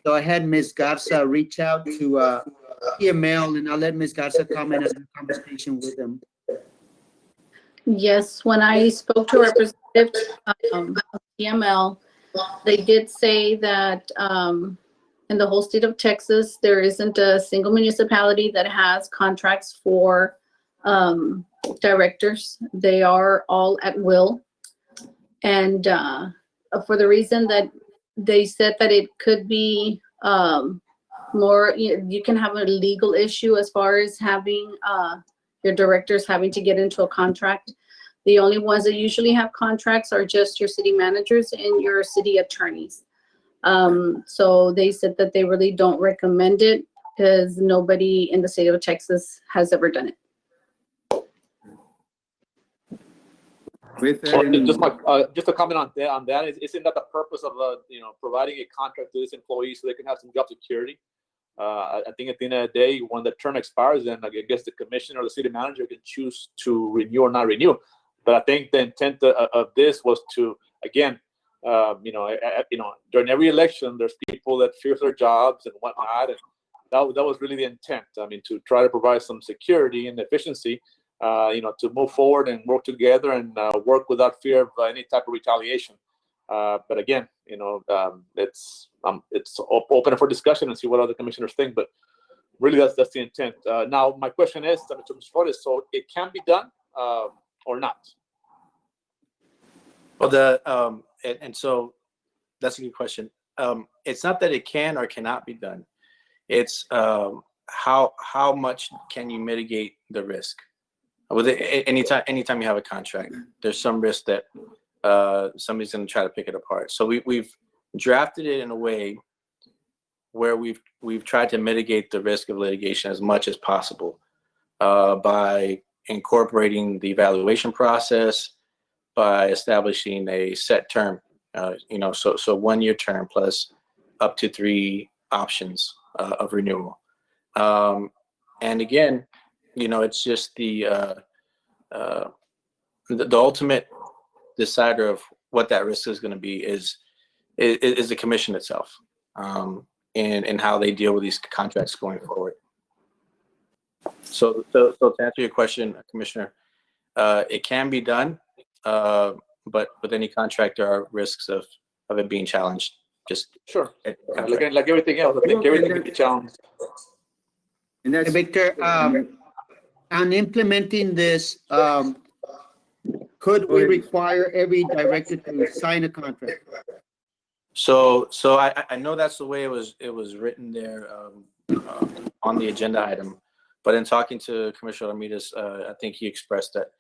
L: So I had Ms. Garza reach out to TML, and I'll let Ms. Garza comment on the conversation with them.
E: Yes, when I spoke to representatives of TML, they did say that in the whole state of Texas, there isn't a single municipality that has contracts for directors. They are all at will. And for the reason that they said that it could be more, you can have a legal issue as far as having your directors having to get into a contract. The only ones that usually have contracts are just your city managers and your city attorneys. So they said that they really don't recommend it because nobody in the state of Texas has ever done it.
D: Just a comment on that. Isn't that the purpose of providing a contract to these employees so they can have some job security? I think at the end of the day, when the term expires, then I guess the commissioner or the city manager can choose to renew or not renew. But I think the intent of this was to, again, during every election, there's people that fear their jobs and whatnot, and that was really the intent. I mean, to try to provide some security and efficiency, to move forward and work together and work without fear of any type of retaliation. But again, it's open for discussion and see what other commissioners think. But really, that's the intent. Now, my question is, to Mr. Flores, so it can be done or not?
F: Well, and so that's a good question. It's not that it can or cannot be done. It's how much can you mitigate the risk? With anytime you have a contract, there's some risk that somebody's going to try to pick it apart. So we've drafted it in a way where we've tried to mitigate the risk of litigation as much as possible by incorporating the evaluation process, by establishing a set term, so 1-year term plus up to 3 options of renewal. And again, it's just the ultimate decider of what that risk is going to be is the commission itself, and how they deal with these contracts going forward. So to answer your question, Commissioner, it can be done, but with any contract, there are risks of it being challenged. Just
D: sure, like everything else, I think everything can be challenged.
B: And that's
L: Victor, on implementing this, could we require every director to sign a contract?
F: So I know that's the way it was written there on the agenda item, but in talking to Commissioner Ramirez, I think he expressed that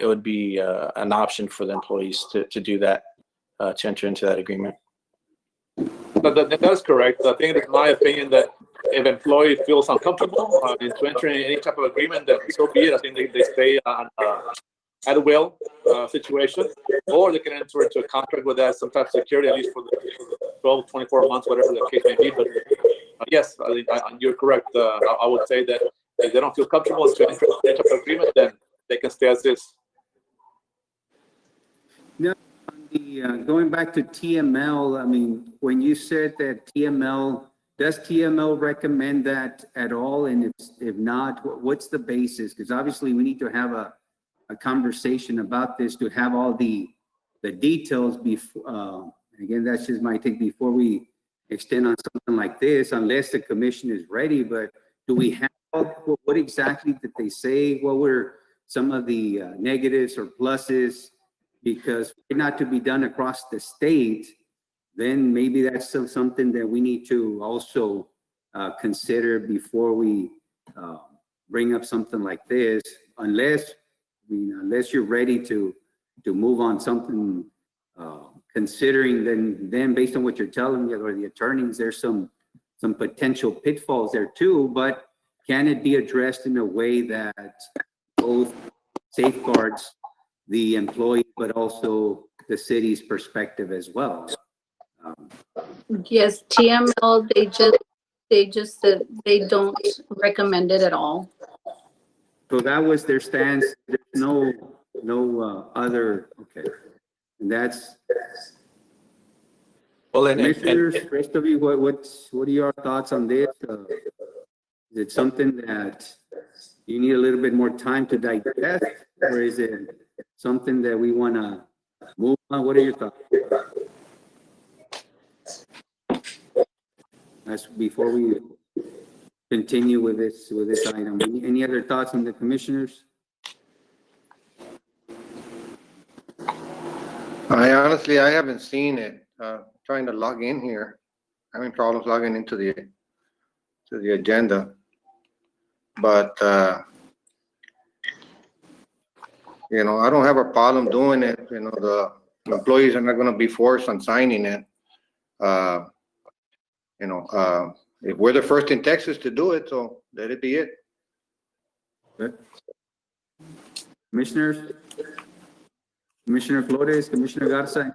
F: it would be an option for the employees to do that, to enter into that agreement.
D: That's correct. I think it's my opinion that if an employee feels uncomfortable to enter in any type of agreement, then so be it. I think they stay on at a will situation, or they can enter into a contract with that some type of security, at least for the 12, 24 months, whatever the case may be. But yes, you're correct. I would say that if they don't feel comfortable to enter any type of agreement, then they can stay as is.
B: Now, on the Yeah, going back to TML, I mean, when you said that TML, does TML recommend that at all? And if not, what's the basis? Because obviously we need to have a conversation about this to have all the details before, again, that's just my take before we extend on something like this, unless the commission is ready. But do we have, what exactly did they say? What were some of the negatives or pluses? Because for it not to be done across the state, then maybe that's still something that we need to also consider before we bring up something like this, unless you're ready to move on something, considering then based on what you're telling me or the attorneys, there's some potential pitfalls there too, but can it be addressed in a way that both safeguards the employee, but also the city's perspective as well?
E: Yes, TML, they just said they don't recommend it at all.
B: So that was their stance. There's no other, okay. And that's,
F: Well,
B: commissioners, rest of you, what are your thoughts on this? Is it something that you need a little bit more time to digest, or is it something that we want to move on? What are your thoughts? That's before we continue with this item. Any other thoughts on the commissioners?
O: I haven't seen it. Trying to log in here, having problems logging into the agenda. But you know, I don't have a problem doing it. You know, the employees are not going to be forced on signing it. You know, if we're the first in Texas to do it, so let it be it.
B: Good. Commissioners, Commissioner Flores, Commissioner Garza,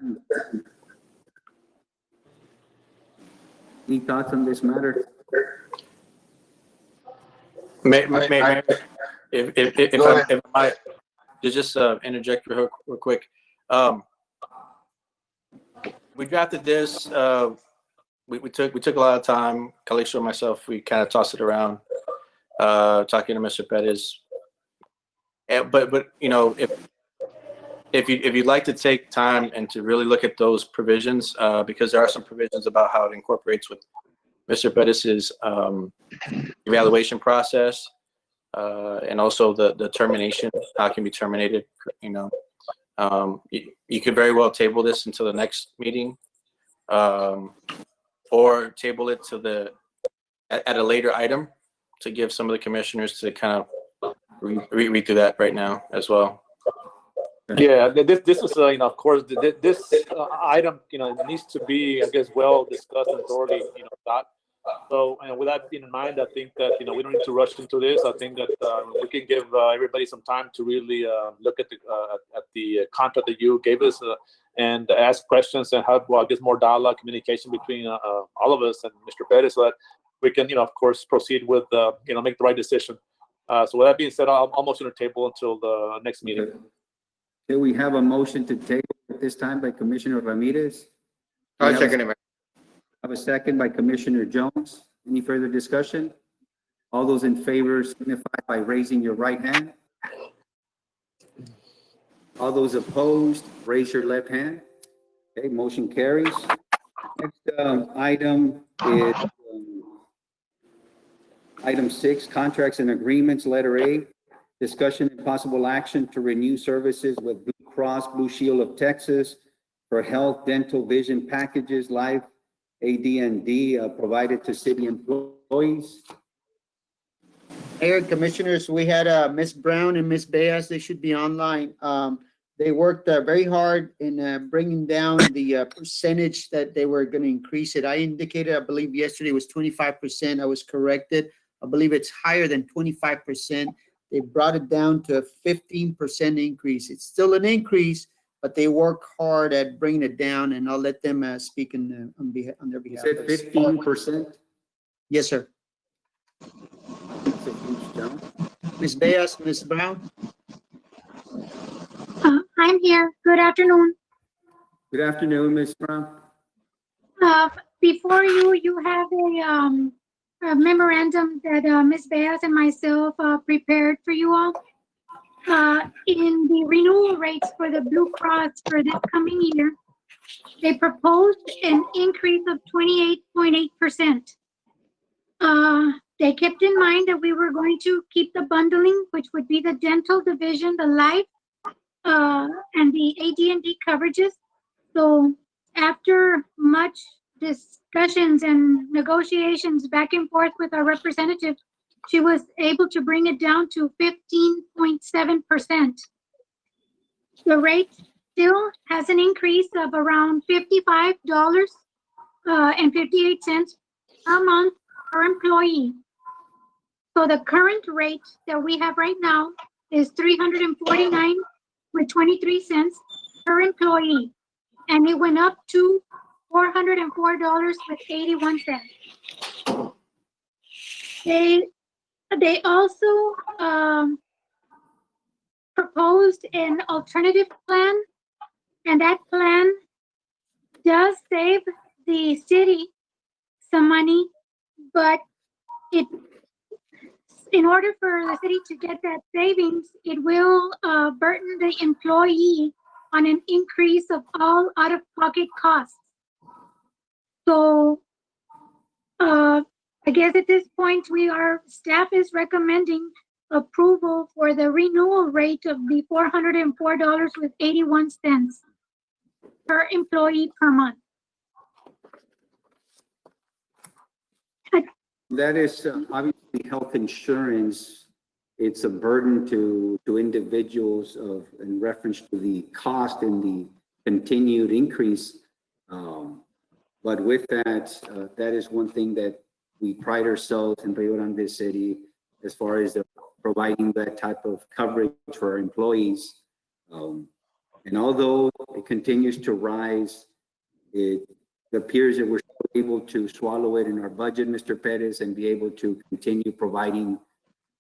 B: any thoughts on this matter?
F: If I might just interject real quick. We drafted this. We took a lot of time. Calixto and myself, we kind of tossed it around, talking to Mr. Pettis. But you know, if you'd like to take time and to really look at those provisions, because there are some provisions about how it incorporates with Mr. Pettis's evaluation process, and also the termination, how it can be terminated. You know, you could very well table this until the next meeting, or table it to at a later item to give some of the commissioners to kind of read through that right now as well.
D: Yeah, this is you know, of course, this item, you know, needs to be, I guess, well discussed and thoroughly, you know, thought. So, and with that in mind, I think that, you know, we don't need to rush into this. I think that we can give everybody some time to really look at the contract that you gave us and ask questions and have, well, I guess, more dialogue, communication between all of us and Mr. Pettis, so that we can, you know, of course, proceed with, you know, make the right decision. So with that being said, I'll motion to table until the next meeting.
B: Okay, we have a motion to table at this time by Commissioner Ramirez.
O: I second it.
B: I have a second by Commissioner Jones. Any further discussion? All those in favor signify by raising your right hand. All those opposed, raise your left hand. Okay, motion carries. Next item is item 6, contracts and agreements, letter A. Discussion and possible action to renew services with Blue Cross Blue Shield of Texas for health, dental, vision packages, life, AD&D provided to city employees.
L: Mayor, Commissioners, we had Ms. Brown and Ms. Beas. They should be online. They worked very hard in bringing down the percentage that they were going to increase it. I indicated, I believe yesterday was 25%. I was corrected. I believe it's higher than 25%. They brought it down to a 15% increase. It's still an increase, but they work hard at bringing it down, and I'll let them speak on their behalf.
B: You said 15%?
L: Yes, sir.
B: That's a huge jump.
L: Ms. Beas, Ms. Brown?
S: I'm here. Good afternoon.
B: Good afternoon, Ms. Brown.
S: Before you, you have a memorandum that Ms. Beas and myself prepared for you all. In the renewal rates for the Blue Cross for this coming year, they proposed an increase of 28.8%. They kept in mind that we were going to keep the bundling, which would be the dental division, the life, and the AD&D coverages. So after much discussions and negotiations back and forth with our representative, she was able to bring it down to 15.7%. The rate still has an increase of around $55.58 per month per employee. So the current rate that we have right now is $349.23 per employee, and it went up to $404.81. They also proposed an alternative plan, and that plan does save the city some money, but in order for the city to get that savings, it will burden the employee on an increase of all out-of-pocket costs. So I guess at this point, staff is recommending approval for the renewal rate of the $404.81 per employee per month.
B: That is obviously health insurance. It's a burden to individuals in reference to the cost and the continued increase. But with that, that is one thing that we pride ourselves in Rio Grande City as far as providing that type of coverage for our employees. And although it continues to rise, it appears that we're able to swallow it in our budget, Mr. Perez, and be able to continue providing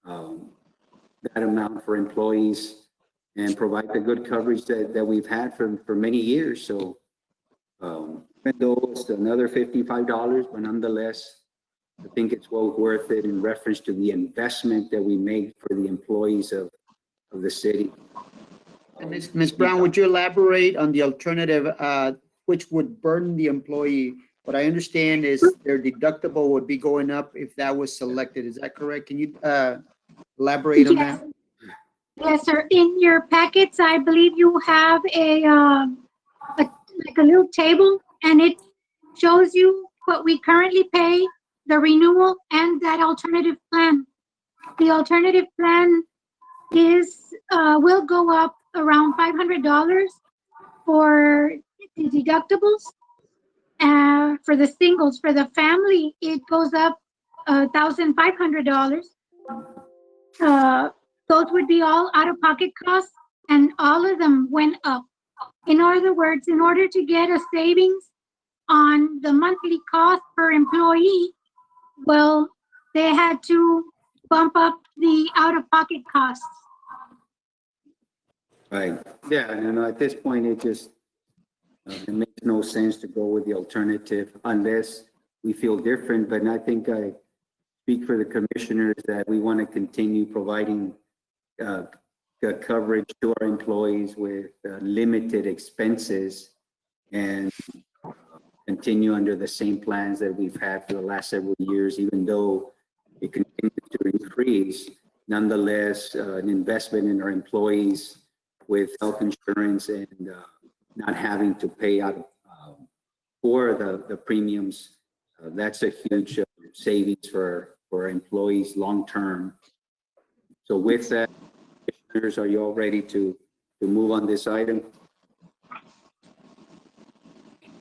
B: that amount for employees and provide the good coverage that we've had for many years. So even though it's another $55, but nonetheless, I think it's well worth it in reference to the investment that we make for the employees of the city.
L: And Ms. Brown, would you elaborate on the alternative, which would burden the employee? What I understand is their deductible would be going up if that was selected. Is that correct? Can you elaborate on that?
S: Yes, sir. In your packets, I believe you have like a little table, and it shows you what we currently pay, the renewal, and that alternative plan. The alternative plan will go up around $500 for the deductibles. For the singles, for the family, it goes up $1,500. Those would be all out-of-pocket costs, and all of them went up. In other words, in order to get a savings on the monthly cost per employee, well, they had to bump up the out-of-pocket costs.
B: Right. Yeah, and at this point, it makes no sense to go with the alternative unless we feel different. But I think I speak for the commissioners that we want to continue providing coverage to our employees with limited expenses and continue under the same plans that we've had for the last several years, even though it continues to increase. Nonetheless, an investment in our employees with health insurance and not having to pay out for the premiums, that's a huge savings for employees long term. So with that, commissioners, are you all ready to move on this item?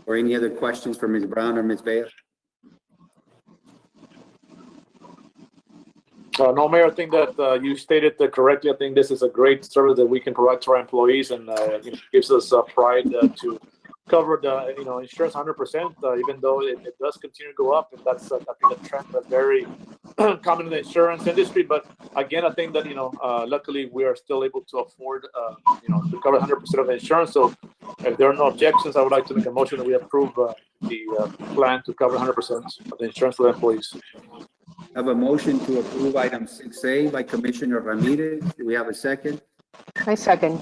B: Or any other questions for Ms. Brown or Ms. Bale?
D: No, Mayor, I think that you stated that correctly. I think this is a great service that we can provide to our employees, and it gives us pride to cover the insurance 100%, even though it does continue to go up, and that's I think a trend that's very common in the insurance industry. But again, I think that luckily we are still able to afford to cover 100% of the insurance. So If there are no objections, I would like to make a motion that we approve the plan to cover 100% of the insurance for the employees.
B: I have a motion to approve item 6A by Commissioner Ramirez. Do we have a second?
A: I second.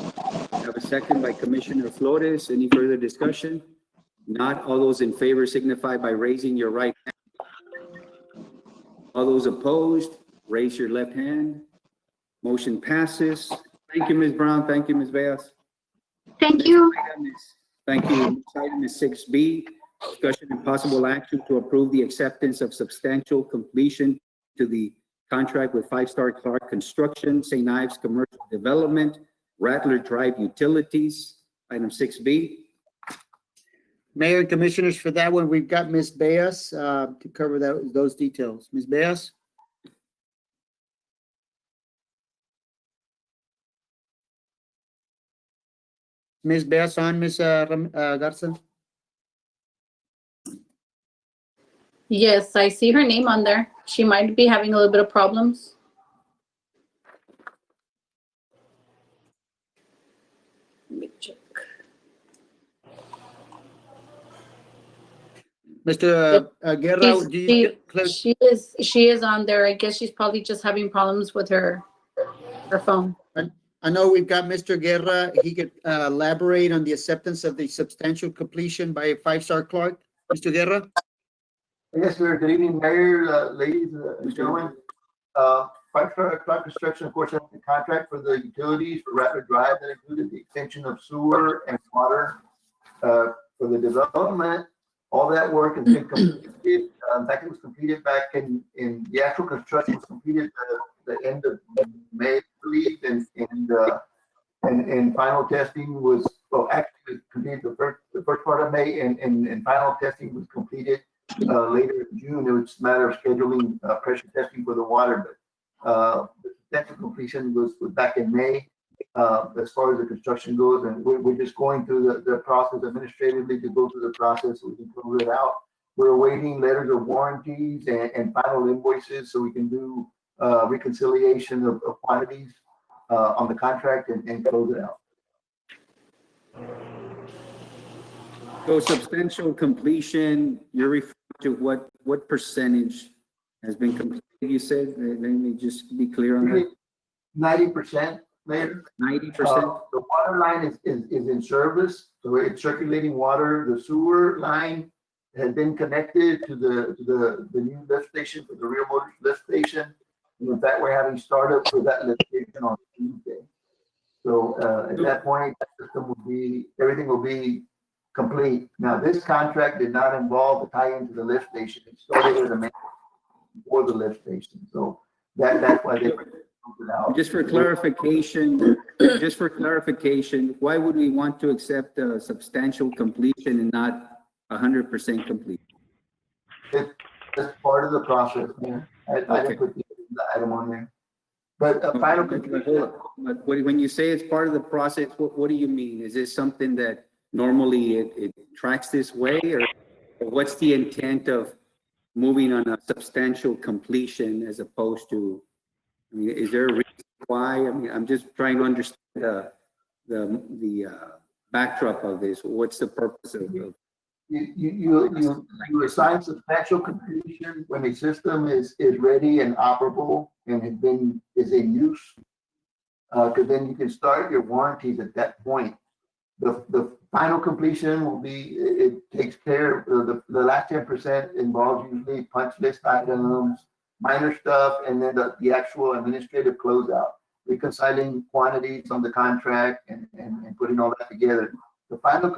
B: I have a second by Commissioner Flores. Any further discussion? Not all those in favor signify by raising your right hand. All those opposed, raise your left hand. Motion passes. Thank you, Ms. Brown. Thank you, Ms. Beas.
S: Thank you.
B: Thank you. Next item is 6B, discussion and possible action to approve the acceptance of substantial completion to the contract with Five Star Clark Construction, St. Ives Commercial Development, Rattler Drive Utilities. Item 6B.
L: Mayor and Commissioners, for that one, we've got Ms. Beas to cover those details. Ms. Beas? Ms. Beas on, Ms. Garza?
E: Yes, I see her name on there. She might be having a little bit of problems. Let me check.
L: Mr. Guerra, do you?
E: She is on there. I guess she's probably just having problems with her phone.
L: I know we've got Mr. Guerra. He could elaborate on the acceptance of the substantial completion by Five Star Clark. Mr. Guerra?
T: Yes, sir. Good evening, Mayor, ladies and gentlemen. Five Star Clark Construction, of course, has the contract for the utilities for Rattler Drive that included the extension of sewer and water for the development. All that work has been completed. In fact, it was completed back in the actual construction was completed the end of May, I believe, and final testing was, well, actually it was completed the first part of May, and final testing was completed later in June. It was a matter of scheduling pressure testing for the water, but the substantial completion was back in May. As far as the construction goes, and we're just going through the process administratively to go through the process so we can close it out. We're awaiting letters of warranties and final invoices so we can do reconciliation of quantities on the contract and close it out.
B: So substantial completion, you're referring to what percentage has been completed, you said? Let me just be clear on that.
T: 90%. Mayor.
B: 90%.
T: The water line is in service, so it's circulating water. The sewer line has been connected to the new lift station for the Rio Motors lift station. And in fact, we're having startup for that lift station on Tuesday. So at that point, the system everything will be complete. Now, this contract did not involve the tie into the lift station. It started as a maintenance for the lift station. So that's why they.
B: Just for clarification, why would we want to accept a substantial completion and not 100% complete?
T: It's part of the process, man. I didn't put the item on there. But final completion.
B: But when you say it's part of the process, what do you mean? Is this something that normally it tracks this way, or what's the intent of moving on a substantial completion as opposed to? I mean, is there a reason why? I mean, I'm just trying to understand the backdrop of this. What's the purpose of it?
T: You assign substantial completion when a system is ready and operable and is in use. Because then you can start your warranties at that point. The final completion will be, it takes care of the last 10% involves usually punch list items, minor stuff, and then the actual administrative closeout, reconciling quantities on the contract and putting all that together. For the final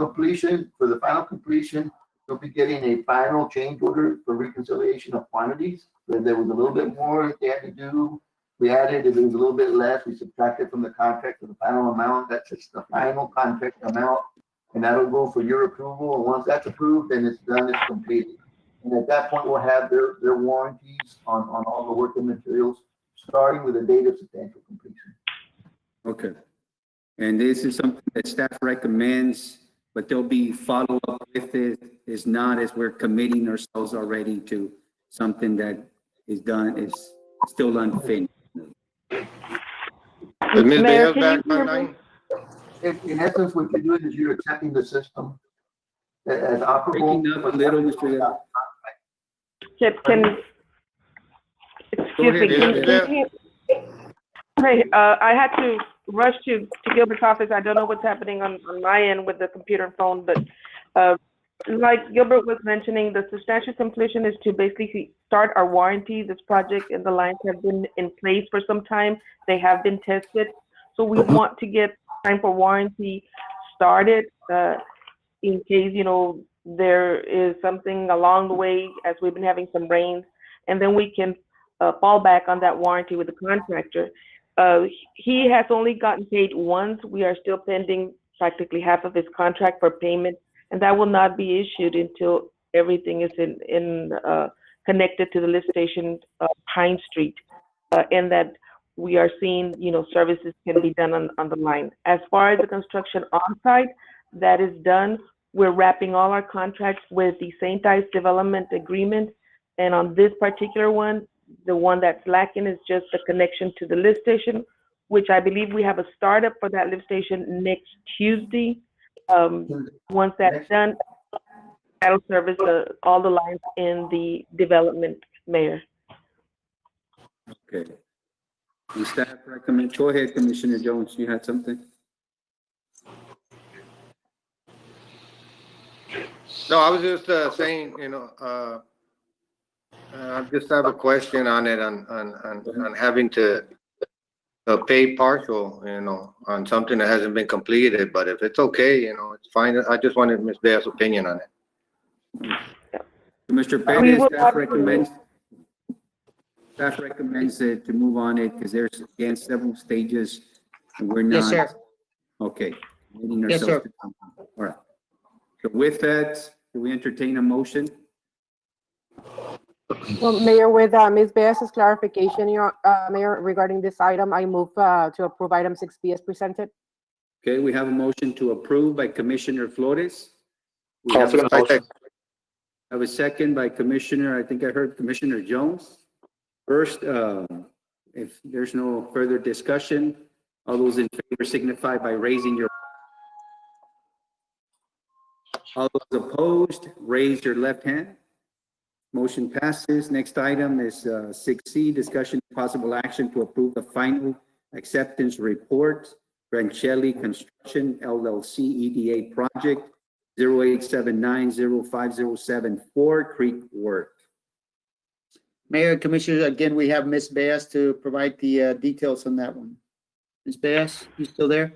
T: completion, you'll be getting a final change order for reconciliation of quantities. Where there was a little bit more they had to do, we added. If there was a little bit less, we subtracted from the contract for the final amount. That's just the final contract amount, and that'll go for your approval. And once that's approved, then it's done, it's completed. And at that point, we'll have their warranties on all the working materials, starting with the date of substantial completion.
B: Okay. And this is something that staff recommends, but there'll be follow-up with it. It's not as we're committing ourselves already to something that is done, is still unfinished.
O: Ms. Beas back online?
T: in essence, what you're doing is you're accepting the system as operable.
B: Breaking up a little, Mr. Guerra.
U: Can, excuse me, can you, hey, I had to rush to Gilbert's office. I don't know what's happening on my end with the computer and phone, but like Gilbert was mentioning, the substantial completion is to basically start our warranty. This project and the lines have been in place for some time. They have been tested. So we want to get time for warranty started in case, you know, there is something along the way as we've been having some rains, and then we can fall back on that warranty with the contractor. He has only gotten paid once. We are still pending practically half of his contract for payment, and that will not be issued until everything is connected to the lift station, Pine Street, and that we are seeing, you know, services can be done on the line. As far as the construction on site, that is done. We're wrapping all our contracts with the St. Ives Development Agreement, and on this particular one, the one that's lacking is just the connection to the lift station, which I believe we have a startup for that lift station next Tuesday. Once that's done, that'll service all the lines in the development, Mayor.
B: Okay. The staff recommend, go ahead, Commissioner Jones, you had something?
O: No, I was just saying, you know, I just have a question on it, on having to pay partial, you know, on something that hasn't been completed. But if it's okay, you know, it's fine. I just wanted Ms. Bea's opinion on it.
B: Mr. Perez, staff recommends it to move on it because there's, again, several stages and we're not.
L: Yes, sir.
B: Okay.
L: Yes, sir.
B: All right. So with that, do we entertain a motion?
A: Well, Mayor, with Ms. Beas's clarification, Mayor, regarding this item, I move to approve item 6B as presented.
B: Okay, we have a motion to approve by Commissioner Flores. We
D: I'll
B: have
D: second the motion.
B: I have a second by Commissioner, I think I heard Commissioner Jones. First, if there's no further discussion, all those in favor signify by raising your. All those opposed, raise your left hand. Motion passes. Next item is 6C, discussion of possible action to approve the final acceptance report, Grancelli Construction LLC EDA project 08790507 Creek Work.
L: Mayor, Commissioners, again, we have Ms. Beas to provide the details on that one. Ms. Beas, you still there?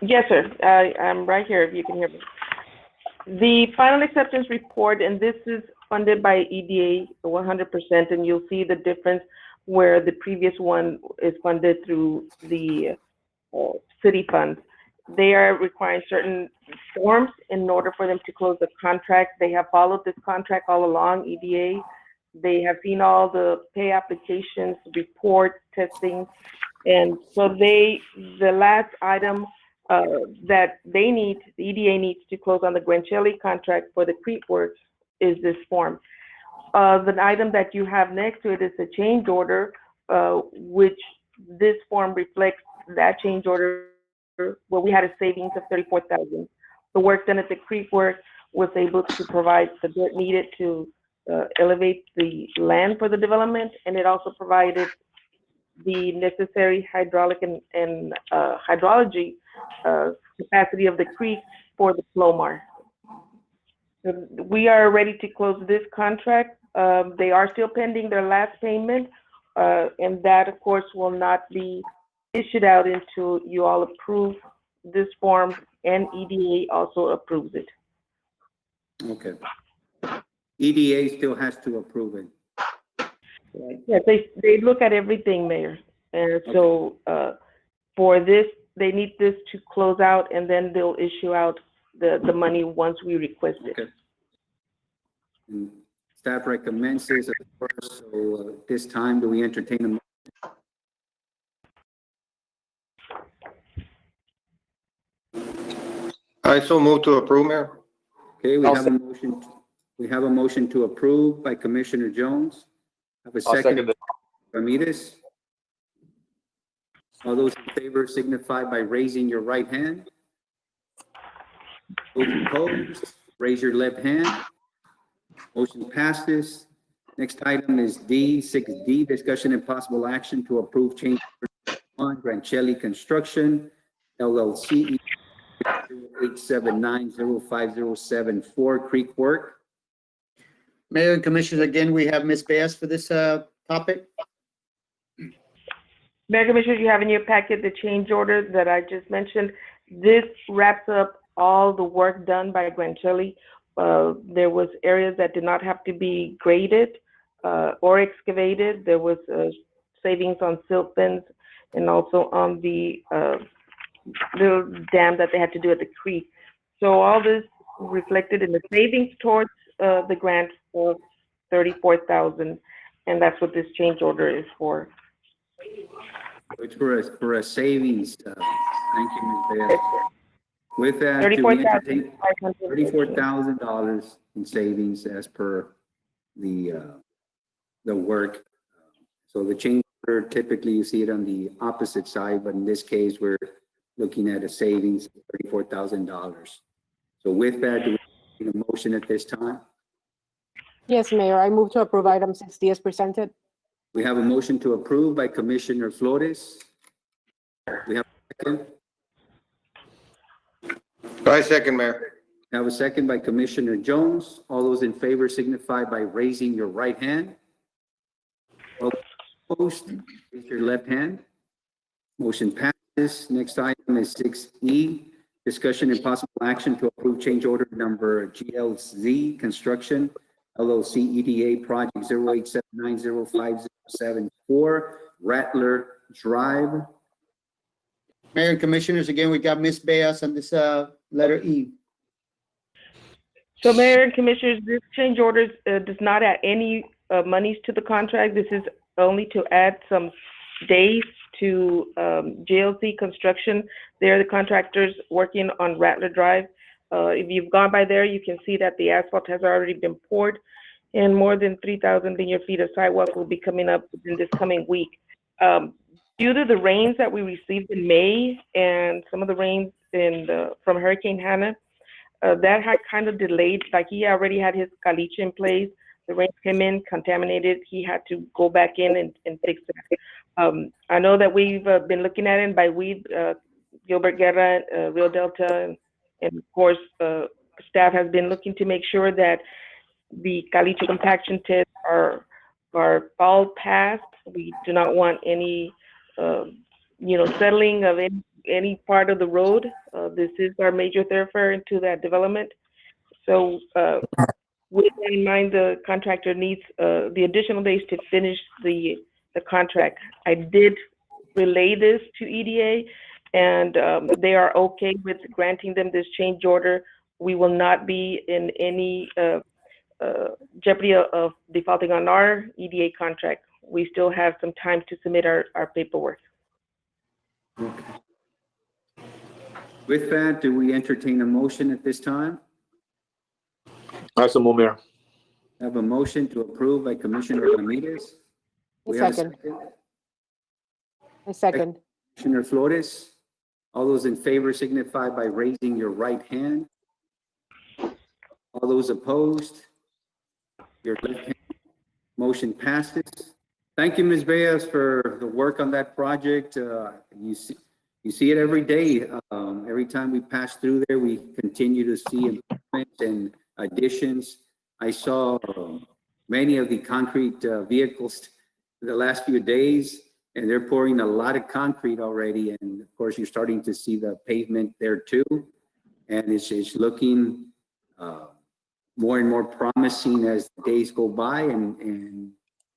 U: Yes, sir. I'm right here if you can hear me. The final acceptance report, and this is funded by EDA 100%, and you'll see the difference where the previous one is funded through the city funds. They are requiring certain forms in order for them to close the contract. They have followed this contract all along, EDA. They have seen all the pay applications, reports, testing, and so the last item that they need, the EDA needs to close on the Grancelli contract for the Creek Works is this form. The item that you have next to it is a change order, which this form reflects that change order where we had a savings of $34,000. The work done at the Creek Work was able to provide the dirt needed to elevate the land for the development, and it also provided the necessary hydraulic and hydrology capacity of the creek for the Flomar. We are ready to close this contract. They are still pending their last payment, and that, of course, will not be issued out until you all approve this form and EDA also approves it.
B: Okay. EDA still has to approve it.
U: Yes, they look at everything, Mayor. And so for this, they need this to close out, and then they'll issue out the money once we request it.
B: Okay. And staff recommends this, of course, so this time, do we entertain a motion?
O: I so move to approve, Mayor.
B: Okay, we have a motion. We have a motion to approve by Commissioner Jones. Have a second. Ramirez. All those in favor signify by raising your right hand. Those opposed, raise your left hand. Motion passes. Next item is D, 6D, discussion and possible action to approve change order 1, Grancelli Construction, LLC, 8790507 Creek Work.
L: Mayor and Commissioners, again, we have Ms. Baez for this topic.
U: Mayor Commissioners, you have in your packet the change order that I just mentioned. This wraps up all the work done by Grancelli. There was areas that did not have to be graded or excavated. There was savings on silt fence and also on the little dam that they had to do at the creek. So all this reflected in the savings towards the grant for $34,000, and that's what this change order is for.
B: It's for a savings. Thank you, Ms. Baez. With that, $34,000 in savings as per the work. So the change order, typically you see it on the opposite side, but in this case, we're looking at a savings of $34,000. So with that, do we need a motion at this time?
A: Yes, Mayor, I move to approve item 6D as presented.
B: We have a motion to approve by Commissioner Flores. We have a second.
O: I second, Mayor.
B: We have a second by Commissioner Jones. All those in favor signify by raising your right hand. All opposed, raise your left hand. Motion passes. Next item is 6E, discussion and possible action to approve change order number GLZ Construction, LLC EDA Project 08790507 Rattler Drive.
L: Mayor and Commissioners, again, we got Ms. Baez on this letter E.
U: So Mayor and Commissioners, this change order does not add any monies to the contract. This is only to add some days to GLC Construction. They're the contractors working on Rattler Drive. If you've gone by there, you can see that the asphalt has already been poured and more than 3,000 linear feet of sidewalk will be coming up in this coming week. Due to the rains that we received in May and some of the rains from Hurricane Hannah, that had kind of delayed, like he already had his caliche in place. The rain came in, contaminated. He had to go back in and fix it. I know that we've been looking at it by weed, Gilbert Guerra, Rio Delta, and of course, staff has been looking to make sure that the caliche compaction tests are all passed. We do not want any settling of any part of the road. This is our major thoroughfare into that development. So with that in mind, the contractor needs the additional days to finish the contract. I did relay this to EDA, and they are okay with granting them this change order. We will not be in any jeopardy of defaulting on our EDA contract. We still have some time to submit our paperwork.
B: Okay. With that, do we entertain a motion at this time?
D: I so move, Mayor.
B: I have a motion to approve by Commissioner Ramirez. We have a
A: Second. I second.
B: Commissioner Flores. All those in favor signify by raising your right hand. All those opposed, your left hand. Motion passes. Thank you, Ms. Baez, for the work on that project. You see it every day. Every time we pass through there, we continue to see improvements and additions. I saw many of the concrete vehicles the last few days, and they're pouring a lot of concrete already. And of course, you're starting to see the pavement there too. And it's looking more and more promising as the days go by, and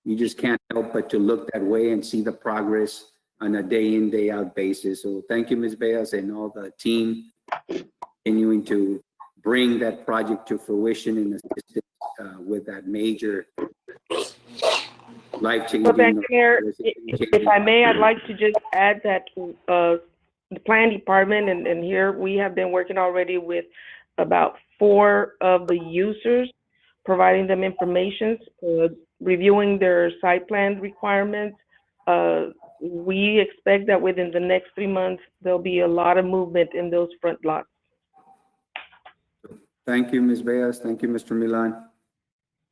B: you just can't help but to look that way and see the progress on a day in, day out basis. So thank you, Ms. Baez, and all the team continuing to bring that project to fruition and assist with that major life-changing.
U: So thank you, Mayor. If I may, I'd like to just add that the planning department and here we have been working already with about 4 of the users, providing them information, reviewing their site plan requirements, we expect that within the next 3 months, there'll be a lot of movement in those front lots.
B: Thank you, Ms. Beas. Thank you, Mr. Milan.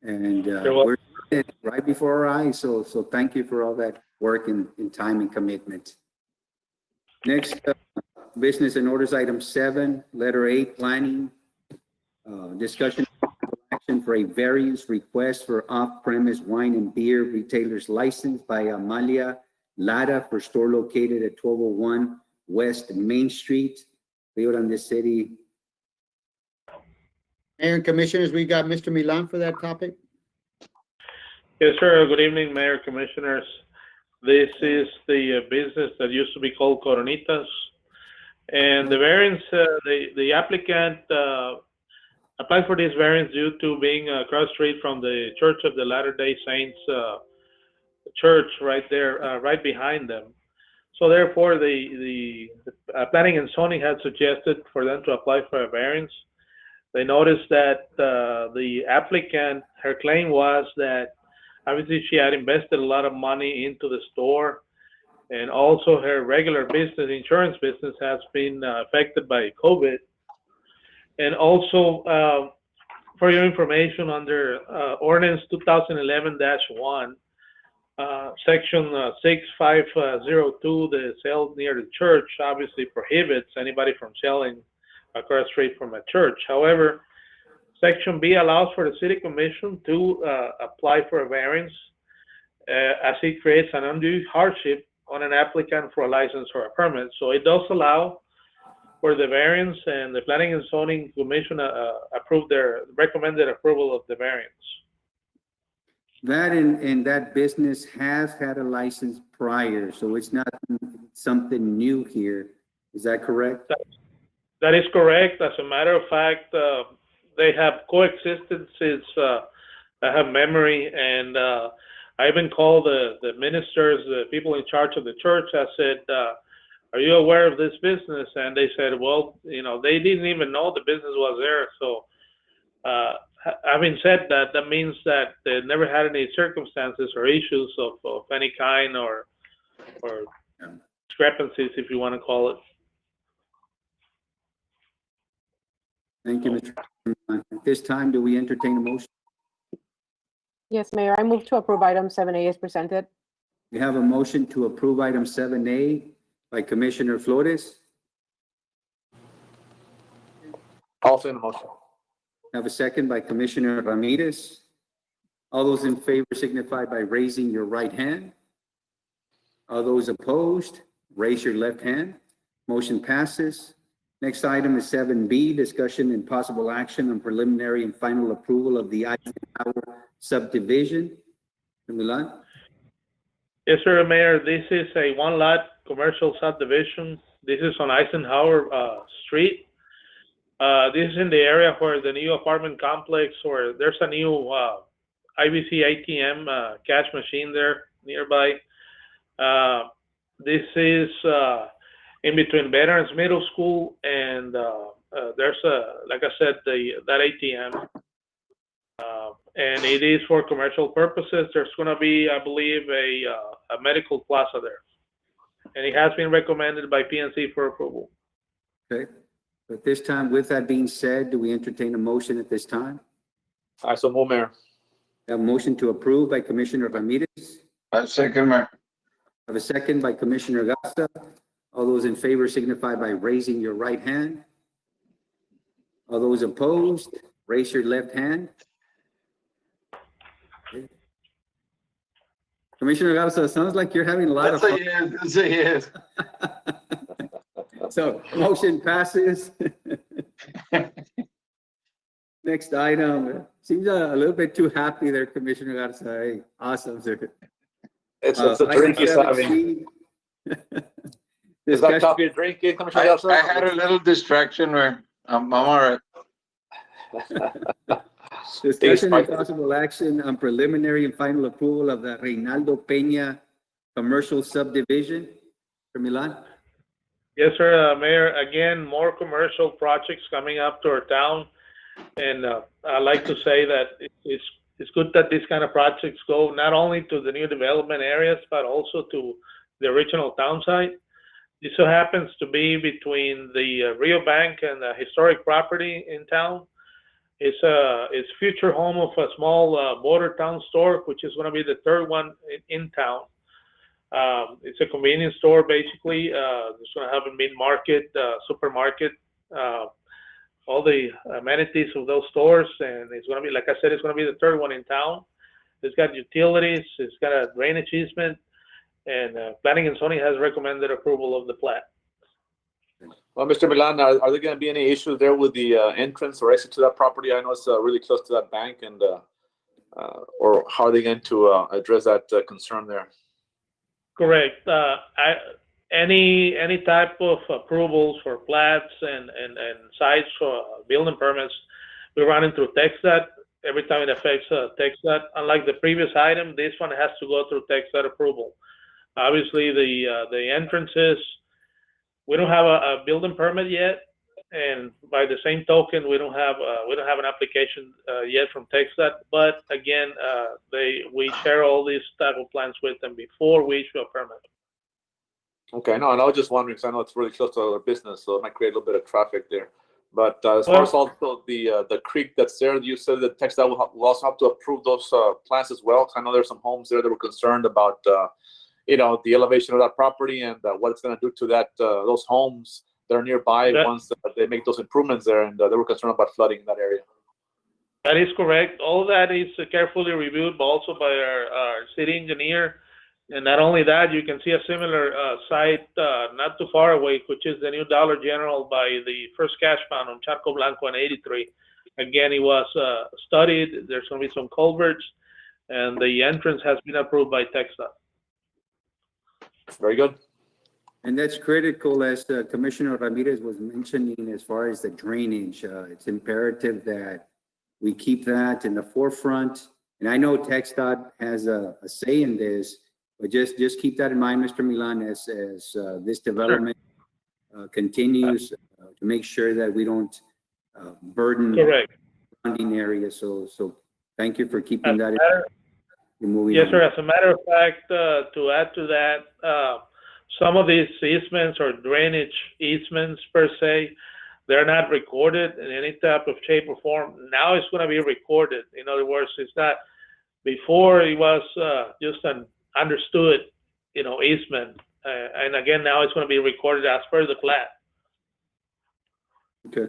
B: And we're right before our eyes, so thank you for all that work and time and commitment. Next, business and orders item 7, letter A, planning. Discussion action for a variance request for off-premise wine and beer retailers license by Amalia Lara for store located at 1201 West Main Street, Rio Grande City.
L: Mayor and Commissioners, we got Mr. Milan for that topic.
G: Yes, sir. Good evening, Mayor, Commissioners. This is the business that used to be called Coronitas. And the variance, the applicant applied for this variance due to being across the street from the Church of the Latter-day Saints church right there, right behind them. So therefore, the Planning and Zoning had suggested for them to apply for a variance. They noticed that the applicant, her claim was that obviously she had invested a lot of money into the store, and also her regular business, insurance business, has been affected by COVID. And also, for your information, under Ordinance 2011-1, Section 6502, the sale near the church obviously prohibits anybody from selling across the street from a church. However, Section B allows for the City Commission to apply for a variance as it creates an undue hardship on an applicant for a license or a permit. So it does allow for the variance, and the Planning and Zoning Commission approved their recommended approval of the variance.
B: That and that business has had a license prior, so it's not something new here. Is that correct?
G: That is correct. As a matter of fact, they have coexisted since I have memory, and I even called the ministers, the people in charge of the church. I said, are you aware of this business? And they said, well, you know, they didn't even know the business was there. So having said that, that means that they never had any circumstances or issues of any kind or discrepancies, if you want to call it.
B: Thank you, Mr. Chairman. At this time, do we entertain a motion?
A: Yes, Mayor, I move to approve item 7A as presented.
B: We have a motion to approve item 7A by Commissioner Flores.
D: Also in the motion.
B: Have a second by Commissioner Ramirez. All those in favor signify by raising your right hand. All those opposed, raise your left hand. Motion passes. Next item is 7B, discussion and possible action on preliminary and final approval of the Eisenhower subdivision. Milan?
G: Yes, sir, Mayor. This is a one-lot commercial subdivision. This is on Eisenhower Street. This is in the area where the new apartment complex, where there's a new IBC ATM cash machine there nearby. This is in between Veterans Middle School and there's like I said, that ATM. And it is for commercial purposes. There's going to be, I believe, a medical plaza there. And it has been recommended by PNC for approval.
B: Okay. At this time, with that being said, do we entertain a motion at this time?
D: I so move, Mayor.
B: A motion to approve by Commissioner Ramirez.
C: I second, Mayor.
B: Have a second by Commissioner Garza. All those in favor signify by raising your right hand. All those opposed, raise your left hand. Okay. Commissioner Garza, sounds like you're having a lot of fun.
C: That's a yes.
B: So motion passes. Next item, seems a little bit too happy there, Commissioner Garza. Hey, awesome, sir.
D: It's a drink he's having. Is that coffee a drink, Commissioner Garza?
C: I had a little distraction where I'm all right.
B: Discussion and possible action on preliminary and final approval of the Reynaldo Pena commercial subdivision. For Milan?
G: Yes, sir, Mayor. Again, more commercial projects coming up to our town. And I like to say that it's good that these kind of projects go not only to the new development areas, but also to the original town site. This so happens to be between the Rio Bank and the historic property in town. It's future home of a small border town store, which is going to be the third one in town. It's a convenience store, basically. It's going to have a mid-market, supermarket, all the amenities of those stores. And it's going to be, like I said, it's going to be the third one in town. It's got utilities. It's got a drainage easement. And Planning and Zoning has recommended approval of the plat.
D: Well, Mr. Milan, are there going to be any issues there with the entrance or exit to that property? I know it's really close to that bank, and or how are they going to address that concern there?
G: Correct. Any type of approvals for plats and sites for building permits, we run it through TxDOT. Every time it affects TxDOT, unlike the previous item, this one has to go through TxDOT approval. Obviously, the entrances, we don't have a building permit yet, and by the same token, we don't have an application yet from TxDOT. But again, we share all these type of plans with them before we issue a permit.
D: Okay, no, and I was just wondering because I know it's really close to our business, so it might create a little bit of traffic there. But as far as also the creek that's there, you said that TxDOT will also have to approve those plans as well. I know there's some homes there that were concerned about the elevation of that property and what it's going to do to those homes that are nearby once they make those improvements there, and they were concerned about flooding in that area.
G: That is correct. All that is carefully reviewed, but also by our city engineer. And not only that, you can see a similar site not too far away, which is the new Dollar General by the First Cash Pound on Charco Blanco and 83. Again, it was studied. There's going to be some culverts, and the entrance has been approved by TxDOT.
D: Very good.
B: And that's critical, as Commissioner Ramirez was mentioning, as far as the drainage. It's imperative that we keep that in the forefront. And I know TxDOT has a say in this, but just keep that in mind, Mr. Milan, as this development continues to make sure that we don't burden surrounding areas. So thank you for keeping that in mind.
G: Yes, sir. As a matter of fact, to add to that, some of these easements or drainage easements per se, they're not recorded in any type of shape or form. Now it's going to be recorded. In other words, it's not, before it was just an understood, easement. And again, now it's going to be recorded as per the plat.
B: Okay.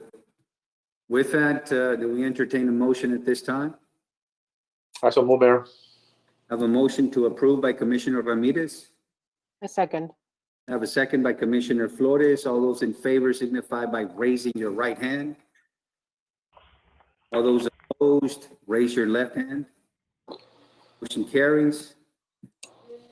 B: With that, do we entertain a motion at this time?
D: I so move, Mayor.
B: I have a motion to approve by Commissioner Ramirez.
A: A second.
B: I have a second by Commissioner Flores. All those in favor signify by raising your right hand. All those opposed, raise your left hand. Motion carries.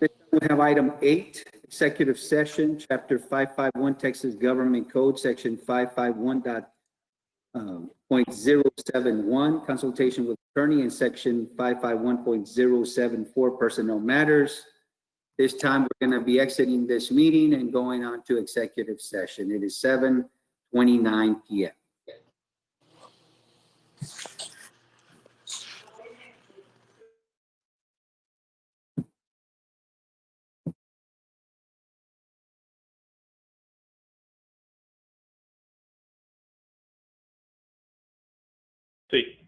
B: We have item 8, executive session, chapter 551, Texas Government Code, section 551.071, consultation with attorney, and section 551.074, personnel matters. This time we're going to be exiting this meeting and going on to executive session. It is 7:29 p.m.
G: See.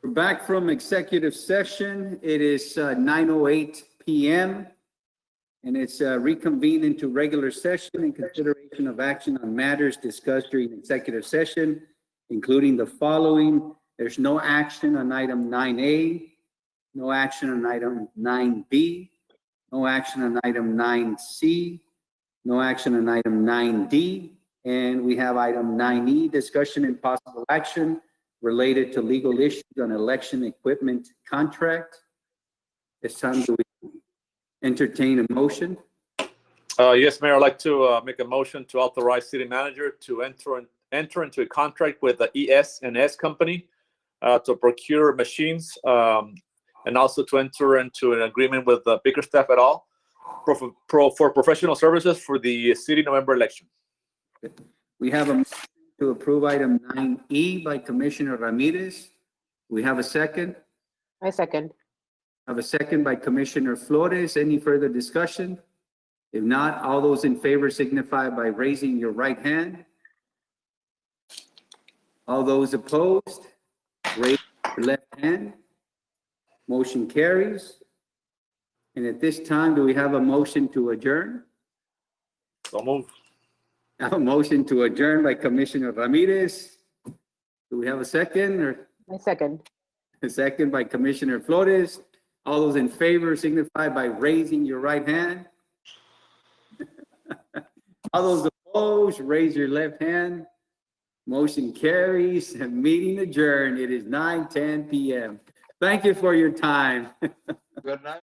B: We're back from executive session. It is 9:08 p.m. and it's reconvened into regular session in consideration of action on matters discussed during executive session, including the following. There's no action on item 9A, no action on item 9B, no action on item 9C, no action on item 9D, and we have item 9E, discussion and possible action related to legal issues on election equipment contract. It's time to entertain a motion.
D: Yes, Mayor, I'd like to make a motion to authorize city manager to enter into a contract with the ES&S company to procure machines, and also to enter into an agreement with Bickerstaff et al. For professional services for the city November election.
B: We have a motion to approve item 9E by Commissioner Ramirez. We have a second.
A: I second.
B: I have a second by Commissioner Flores. Any further discussion? If not, all those in favor signify by raising your right hand. All those opposed, raise your left hand. Motion carries. And at this time, do we have a motion to adjourn?
D: So move.
B: I have a motion to adjourn by Commissioner Ramirez. Do we have a second or?
A: I second.
B: A second by Commissioner Flores. All those in favor signify by raising your right hand. All those opposed, raise your left hand. Motion carries. Meeting adjourned. It is 9:10 p.m. Thank you for your time.
C: Good night.